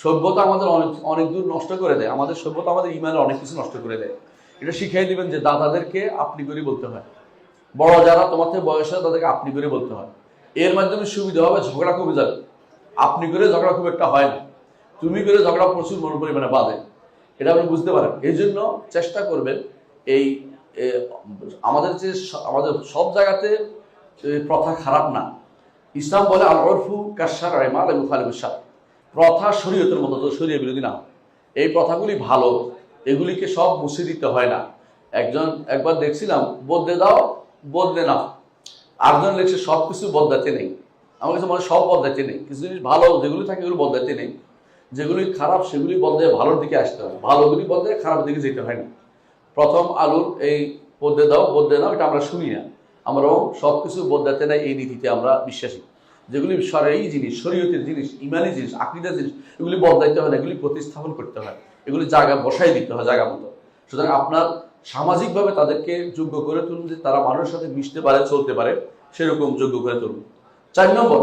সভ্যতা আমাদের অনেক দূর নষ্ট করে দেয়, আমাদের সভ্যতা আমাদের ইমানের অনেক কিছু নষ্ট করে দেয়। এটা শিখিয়ে দিবেন যে দাদাদেরকে আপনি করে বলতে হয়, বড় যারা তোমার থেকে বয়স হয় তাদেরকে আপনি করে বলতে হয়। এর মাধ্যমে সুবিধা হবে, ঝগড়া কমে যাবে। আপনি করে ঝগড়া খুব একটা হয় না, তুমি করে ঝগড়া প্রচুর পরিমাণে বাঁধে। এটা আপনি বুঝতে পারেন। এই জন্য চেষ্টা করবেন, এই আমাদের সব জায়গাতে প্রথা খারাপ না। ইসলাম বলে আল উরফু কাশশারঈ মা লা ইউখালিফু শারঈ, প্রথা শরীয়তের মতো, তো শরীয়ত বিরোধী না। এই প্রথাগুলি ভালো, এগুলিকে সব মুছে দিতে হয় না। একবার দেখছিলাম, বদলে দাও বদলে নাও। আরেকজন লিখছে সব কিছু বদলাতে নেই। আমার কাছে মনে হয় সব বদলাতে নেই, কিছু জিনিস ভালো যেগুলি থাকে এগুলো বদলাতে নেই, যেগুলি খারাপ সেগুলি বদলে ভালোর দিকে আসতে হয়, ভালোগুলি বদলে খারাপ দিকে যেতে হয় না। প্রথম আলুর এই বদলে দাও বদলে নাও, এটা আমরা শুনি না। আমরাও সব কিছু বদলাতে নেই এই নীতিতে আমরা বিশ্বাসী। যেগুলি শরঈ জিনিস, শরীয়তের জিনিস, ইমানি জিনিস, আকীদার জিনিস, এগুলি বদলাইতে হয় না, এগুলি প্রতিস্থাপন করতে হয়, এগুলি জায়গা বসাই দিতে হয় জায়গা মতো। সুতরাং আপনার সামাজিকভাবে তাদেরকে যোগ্য করে তুলুন, যে তারা মানুষের সাথে মিশতে পারে, চলতে পারে, সেরকম যোগ্য করে তুলুন। 4 নম্বর,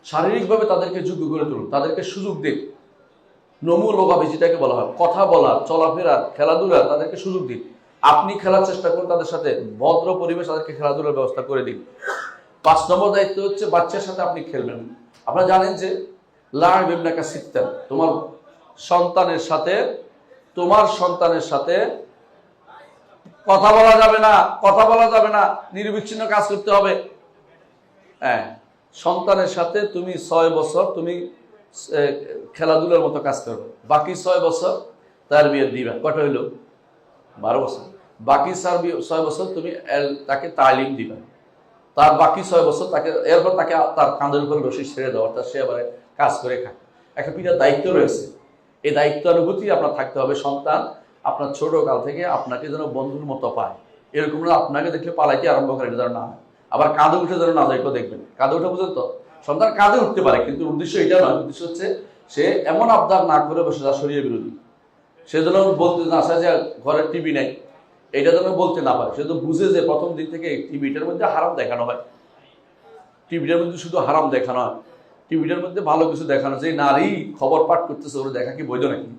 শারীরিকভাবে তাদেরকে যোগ্য করে তুলুন, তাদেরকে সুযোগ দিন। নমু লোকাবি যেটাকে বলা হয়, কথা বলা, চলাফেরা, খেলাধুলা, তাদেরকে সুযোগ দিন। আপনি খেলার চেষ্টা করুন তাদের সাথে, ভদ্র পরিবেশ তাদেরকে খেলাধুলার ব্যবস্থা করে দিন। 5 নম্বর দায়িত্ব হচ্ছে বাচ্চার সাথে আপনি খেলবেন। আপনারা জানেন যে লা'ব ইবনাকা সিত্তান, তোমার সন্তানের সাথে কথা বলা যাবে না, নিরবিচ্ছিন্ন কাজ করতে হবে। হ্যাঁ, সন্তানের সাথে তুমি 6 বছর তুমি খেলাধুলার মতো কাজ করবে, বাকি 6 বছর তারবিয়ত দিবা। কত হইল? 12 বছর। বাকি 6 বছর তুমি তাকে তালিম দিবা, তার বাকি 6 বছর এরপর তাকে তার কাঁধের উপর রশি ছেড়ে দেওয়া, অর্থাৎ সে আবার কাজ করে খায়। একটা পিতার দায়িত্ব রয়েছে, এই দায়িত্বানুভূতি আপনার থাকতে হবে। সন্তান আপনার ছোট কাল থেকে আপনাকে যেন বন্ধুর মতো পায়, এরকম না আপনাকে দেখলে পালাইতে আরম্ভ করে, এটা যেন না হয়। আবার কাঁধে উঠে যেন না যায়, এটাও দেখবেন। কাঁধে উঠে পর্যন্ত সন্তান কাঁধে উঠতে পারে, কিন্তু উদ্দেশ্য এটা নয়। উদ্দেশ্য হচ্ছে সে এমন আবদার না করে বসে, যা শরীয়ত বিরোধী। সে যেন বলতে না চায় যে ঘরের টিভি নেই, এটা যেন বলতে না পারে। সে তো বুঝে যে প্রথম দিন থেকে টিভিটার মধ্যে হারাম দেখানো হয়, টিভিটার মধ্যে শুধু হারাম দেখানো হয়, টিভিটার মধ্যে ভালো কিছু দেখানো। যে নারী খবর পাঠ করতেছে ওরা দেখা কি বৈধ নাকি?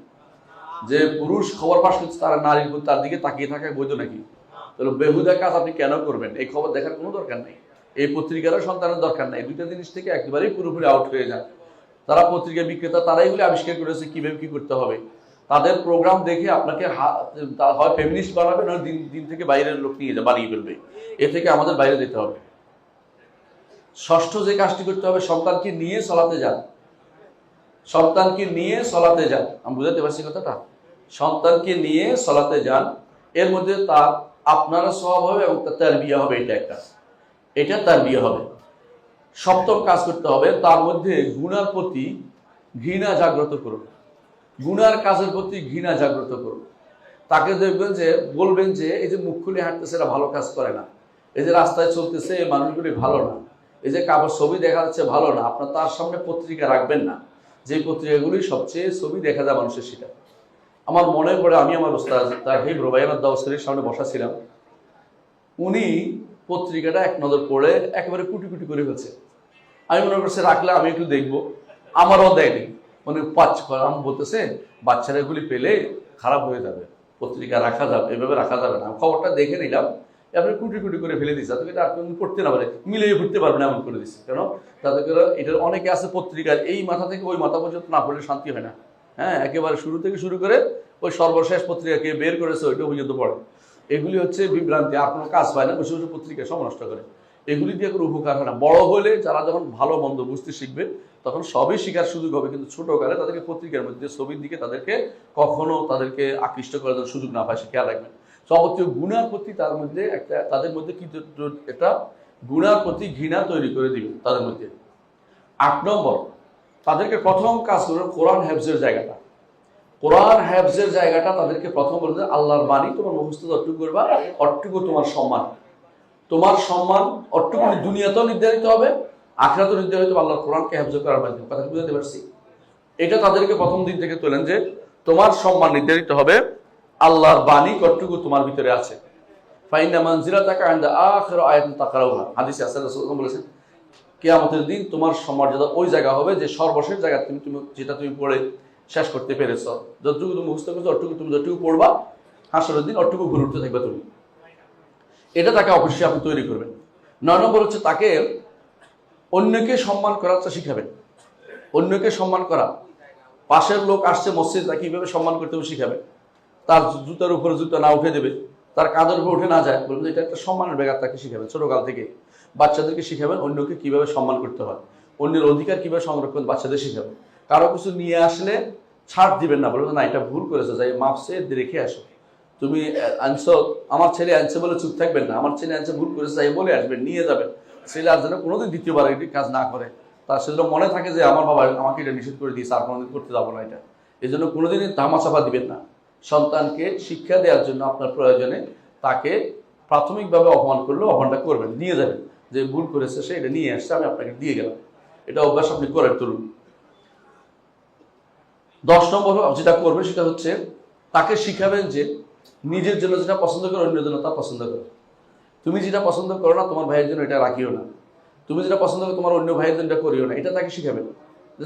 যে পুরুষ খবর পাঠ করছে তার নারীর তার দিকে তাকিয়ে থাকা বৈধ নাকি? তাহলে বেহুদা কাজ আপনি কেন করবেন? এই খবর দেখার কোনো দরকার নেই, এই পত্রিকারও সন্তানের দরকার নেই। দুইটা জিনিস থেকে একেবারেই পুরোপুরি আউট হয়ে যায়। তারা পত্রিকা বিক্রেতা, তারাই বলে আবিষ্কার করেছে কিভাবে কি করতে হবে। তাদের প্রোগ্রাম দেখে আপনাকে হয় ফেমিনিস্ট বানাবে, নয় দিন থেকে বাইরের লোক নিয়ে বানিয়ে ফেলবে। এ থেকে আমাদের বাইরে যেতে হবে। 6ষ্ঠ যে কাজটি করতে হবে, সন্তানকে নিয়ে সলাতে যান। সন্তানকে নিয়ে সলাতে যান, আমি বুঝাতে পারছি কথাটা? সন্তানকে নিয়ে সলাতে যান, এর মধ্যে তার আপনারা সওয়াব হবে এবং তার বিয়ে হবে। এটা তার বিয়ে হবে। 7ম কাজ করতে হবে, তার মধ্যে গুনার প্রতি ঘৃণা জাগ্রত করুন, গুনার কাজের প্রতি ঘৃণা জাগ্রত করুন। তাকে দেখবেন যে বলবেন যে এই যে মুখ খুলে হাঁটতেছে এরা ভালো কাজ করে না, এই যে রাস্তায় চলতেছে এই মানুষগুলি ভালো না, এই যে কাপড় ছবি দেখা যাচ্ছে ভালো না। আপনার তার সামনে পত্রিকা রাখবেন না, যে পত্রিকাগুলি সবচেয়ে ছবি দেখা যায় মানুষের, সেটা আমার মনে পড়ে। আমি আমার ওস্তাদ তাহিব রুবাইয়াত দাওসরির সামনে বসা ছিলাম। উনি পত্রিকাটা এক নজর পড়ে একেবারে কুটি কুটি করে ফেলছে। আমি মনে করছি রাখলে আমি একটু দেখবো, আমারও দেয়নি। মানে আমি বলতেছে বাচ্চারা এগুলি পেলে খারাপ হয়ে যাবে, পত্রিকা রাখা যাবে, এভাবে রাখা যাবে না। খবরটা দেখে নিলাম, এরপরে কুটি কুটি করে ফেলে দিচ্ছে, তাদেরকে আর কেউ পড়তে না পারে, মিলিয়ে পড়তে পারবে না এমন করে দিচ্ছে। কেন? তাদেরকে এটার অনেকে আছে পত্রিকার এই মাথা থেকে ওই মাথা পর্যন্ত না পড়লে শান্তি হয় না। হ্যাঁ, একেবারে শুরু থেকে শুরু করে ওই সর্বশেষ পত্রিকাকে বের করেছে ওইটা পর্যন্ত পড়ে। এগুলি হচ্ছে বিভ্রান্তি, আর কোনো কাজ পায় না, বসে বসে পত্রিকা সব নষ্ট করে। এগুলি দিয়ে কোনো উপকার হয় না। বড় হলে যারা যখন ভালো মন্দ বুঝতে শিখবে তখন সবই শেখার সুযোগ হবে, কিন্তু ছোট কালে তাদেরকে পত্রিকার মধ্যে ছবির দিকে তাদেরকে কখনো তাদেরকে আকৃষ্ট করার জন্য সুযোগ না পায়, সে খেয়াল রাখবেন। যাবতীয় গুণার প্রতি তার মধ্যে একটা, তাদের মধ্যে কিন্তু একটা গুণার প্রতি ঘৃণা তৈরি করে দিবে তাদের মধ্যে। 8 নম্বর, তাদেরকে প্রথম কাজ করবে কোরআন হেফজের জায়গাটা। কোরআন হেফজের জায়গাটা তাদেরকে প্রথম বলতে, আল্লাহর বাণী তোমার মুখস্থ অট্টুকু করবা, অট্টুকু তোমার সম্মান। তোমার সম্মান অট্টুকু দুনিয়াতেও নির্ধারিত হবে, আখিরাতেও নির্ধারিত হবে আল্লাহর কোরআনকে হেফজ করার মাধ্যমে। কথা বুঝতে পারছি? এটা তাদেরকে প্রথম দিন থেকে তোলেন যে তোমার সম্মান নির্ধারিত হবে আল্লাহর বাণী কতটুকু তোমার ভিতরে আছে। ফাইনা মানজিলাতাকা ইনদা আখির আয়াতিন তাকরাউহা, হাদিসে আছে রাসূলুল্লাহ বলেছেন কিয়ামতের দিন তোমার মর্যাদা ওই জায়গা হবে যে সর্বশেষ জায়গা তুমি যেটা তুমি পড়ে শেষ করতে পেরেছো, যতটুকু তুমি মুখস্থ করেছো অতটুকু তুমি যতটুকু পড়বা, হাসরের দিন অতটুকু ঘুরে উঠতে থাকবে তুমি। এটা তাকে অবশ্যই আপনি তৈরি করবেন। 9 নম্বর হচ্ছে তাকে অন্যকে সম্মান করাটা শিখাবেন। অন্যকে সম্মান করা, পাশের লোক আসছে মসজিদ, তাকে কীভাবে সম্মান করতে হবে শিখাবেন। তার জুতার উপরে জুতা না উঠে দেবে, তার কাঁধের উপরে উঠে না যায়, বলবেন এটা একটা সম্মানের ব্যাপার, তাকে শিখাবেন। ছোটকাল থেকে বাচ্চাদেরকে শিখাবেন অন্যকে কিভাবে সম্মান করতে হয়, অন্যের অধিকার কিভাবে সংরক্ষণ বাচ্চাদের শিখাবেন। কারো কিছু নিয়ে আসলে ছাড় দিবেন না, বলবেন না এটা ভুল করেছে, যাই মাপসে রেখে আসো। তুমি আনছো, আমার ছেলে আনছে বলে চুপ থাকবেন না, আমার ছেলে আনছে ভুল করেছে যাই বলে আসবেন, নিয়ে যাবেন। ছেলে আর যেন কোনোদিন দ্বিতীয়বার এটি কাজ না করে, তার সেজন্য মনে থাকে যে আমার বাবা আমাকে এটা নিষেধ করে দিয়েছে, আর কোনোদিন করতে যাবো না এটা। এই জন্য কোনোদিনই ধামাচাপা দিবেন না। সন্তানকে শিক্ষা দেওয়ার জন্য আপনার প্রয়োজনে তাকে প্রাথমিকভাবে অপমান করলেও অপমানটা করবেন, নিয়ে যাবেন, যে ভুল করেছে সে এটা নিয়ে আসছে, আমি আপনাকে দিয়ে গেলাম। এটা অভ্যাস আপনি করে তুলুন। 10 নম্বর যেটা করবেন সেটা হচ্ছে তাকে শিখাবেন যে নিজের জন্য যেটা পছন্দ করে অন্যের জন্য তা পছন্দ করে। তুমি যেটা পছন্দ করো না তোমার ভাইয়ের জন্য এটা রাখিও না, তুমি যেটা পছন্দ করো তোমার অন্য ভাইয়ের জন্য এটা করিও না। এটা তাকে শিখাবেন।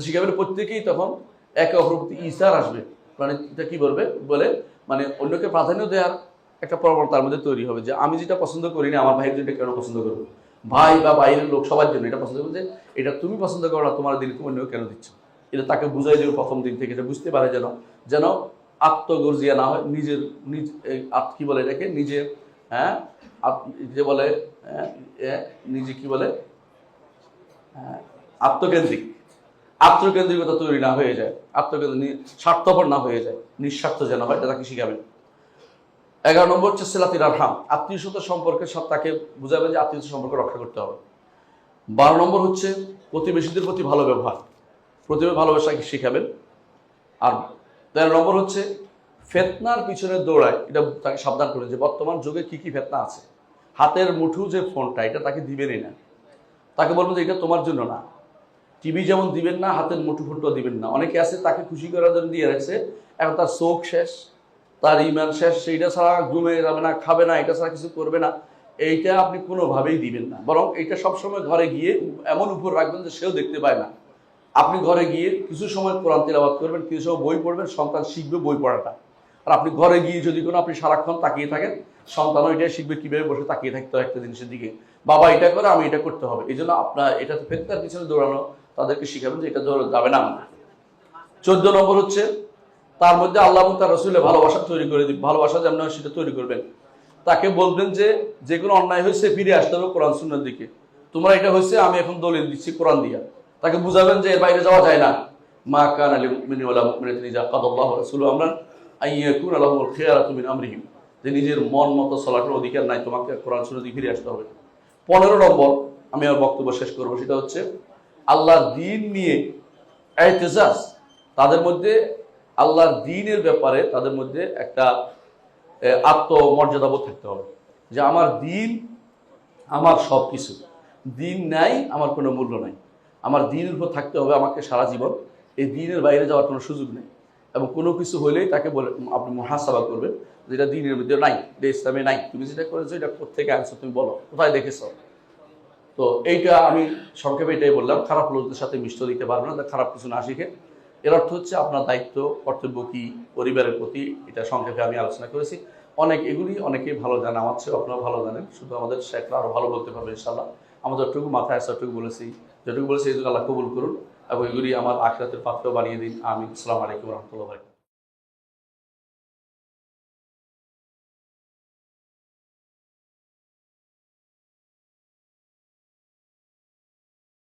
শিখাবেন প্রত্যেকেই তখন একে অপরের প্রতি ইসার আসবে, মানে এটা কি বলবে বলে, মানে অন্যকে প্রাধান্য দেওয়ার একটা প্রবণতার মধ্যে তৈরি হবে, যে আমি যেটা পছন্দ করি না আমার ভাইয়ের জন্য কেন পছন্দ করবো, ভাই বা বাইরের লোক সবার জন্য এটা পছন্দ করবো, যে এটা তুমি পছন্দ করো না তোমার দিন তুমি অন্য কেন দিচ্ছ। এটা তাকে বুঝাই দেবে প্রথম দিন থেকে, এটা বুঝতে পারে যেন যেন আত্মগর্জিয়া না হয়, নিজের কি বলে এটাকে, নিজের যে বলে নিজে কি বলে আত্মকেন্দ্রিকতা তৈরি না হয়ে যায়, স্বার্থপর না হয়ে যায়, নিঃস্বার্থ যেন হয়, এটা তাকে শিখাবেন। 11 নম্বর হচ্ছে সিলাতুল আরহাম, আত্মীয়তা সম্পর্কের সাথে তাকে বুঝাবেন যে আত্মীয়তা সম্পর্ক রক্ষা করতে হবে। 12 নম্বর হচ্ছে প্রতিবেশীদের প্রতি ভালো ব্যবহার, প্রতিবেশী ভালোবাসাকে শিখাবেন। আর 13 নম্বর হচ্ছে ফেতনার পিছনে দৌড়ায়, এটা তাকে সাবধান করবেন যে বর্তমান যুগে কি কি ফেতনা আছে। হাতের মুঠো যে ফোনটা এটা তাকে দিবেনই না, তাকে বলবেন যে এটা তোমার জন্য না। টিভি যেমন দিবেন না, হাতের মুঠো ফোনটা দিবেন না। অনেকে আছে তাকে খুশি করার জন্য দিয়ে রাখছে, এখন তার চোখ শেষ, তার ইমান শেষ, সেইটা ছাড়া ঘুমে যাবে না, খাবে না, এটা ছাড়া কিছু করবে না। এইটা আপনি কোনোভাবেই দিবেন না, বরং এইটা সবসময় ঘরে গিয়ে এমন উপর রাখবেন যে সেও দেখতে পায় না। আপনি ঘরে গিয়ে কিছু সময় কোরআন তিলাওয়াত করবেন, কিছু সময় বই পড়বেন, সন্তান শিখবে বই পড়াটা। আর আপনি ঘরে গিয়ে যদি কোনো আপনি সারাক্ষণ তাকিয়ে থাকেন, সন্তানও এটাই শিখবে কিভাবে বসে তাকিয়ে থাকতে হয় একটা জিনিসের দিকে, বাবা এটা করে আমি এটা করতে হবে। এই জন্য আপনার এটা ফেতনার পিছনে দৌড়ানো তাদেরকে শিখাবেন যে এটা যাবে না। 14 নম্বর হচ্ছে তার মধ্যে আল্লাহ এবং তার রাসূলের ভালোবাসা তৈরি করে দিবেন, ভালোবাসা যেমন সেটা তৈরি করবেন। তাকে বলবেন যে কোনো অন্যায় হয়েছে ফিরে আসতে হবে কোরআন সুন্নাহর দিকে, তোমরা এটা হয়েছে আমি এখন দলিল দিচ্ছি কোরআন দিয়া। তাকে বুঝাবেন যে এর বাইরে যাওয়া যায় না। মা কানা লিল মুমিনি ওয়ালা মুমিনাতিন ইযা কাদাল্লাহু ওয়া রাসূলুহু আমরান আন ইয়াকুনা লাহুমুল খিয়ারাতু মিন আমরিহিম, যে নিজের মন মতো চলার অধিকার নাই, তোমাকে কোরআন সুন্নাহ দিয়ে ফিরে আসতে হবে। 15 নম্বর আমি আমার বক্তব্য শেষ করবো, সেটা হচ্ছে আল্লাহর দ্বীন নিয়ে ইতিজাজ, তাদের মধ্যে আল্লাহর দ্বীনের ব্যাপারে তাদের মধ্যে একটা আত্মমর্যাদাবোধ থাকতে হবে, যে আমার দ্বীন আমার সব কিছু, দ্বীন নাই আমার কোনো মূল্য নাই, আমার দ্বীনের উপর থাকতে হবে আমাকে সারা জীবন। এই দিনের বাইরে যাওয়ার কোনো সুযোগ নেই। এবং কোনো কিছু হলেই তাকে বলে আপনি মুহাসাবা করবেন, যেটা দিনের মধ্যে নাই, এটা ইসলামে নাই, তুমি যেটা করেছো এটা কোথেকে আনছো তুমি বলো, কোথায় দেখেছো। তো এইটা আমি সংক্ষেপে এটাই বললাম, খারাপ লোকদের সাথে মিশতে দিতে পারবে না, খারাপ কিছু না শিখে। এর অর্থ হচ্ছে আপনার দায়িত্ব কর্তব্য কি পরিবারের প্রতি, এটা সংক্ষেপে আমি আলোচনা করেছি। এগুলি অনেকেই ভালো জানে, আমার চেয়েও আপনারা ভালো জানেন, শুধু আমাদের শেখরা আরও ভালো বলতে পারবে ইনশাআল্লাহ। আমার যতটুকু মাথায় আছে ততটুকু বলেছি, যেটুকু বলেছি এই জন্য আল্লাহ কবুল করুন এবং এগুলি আমার আখিরাতের পাত্র বানিয়ে দিন। আমিন। আসসালামু আলাইকুম রহমতুল্লাহ।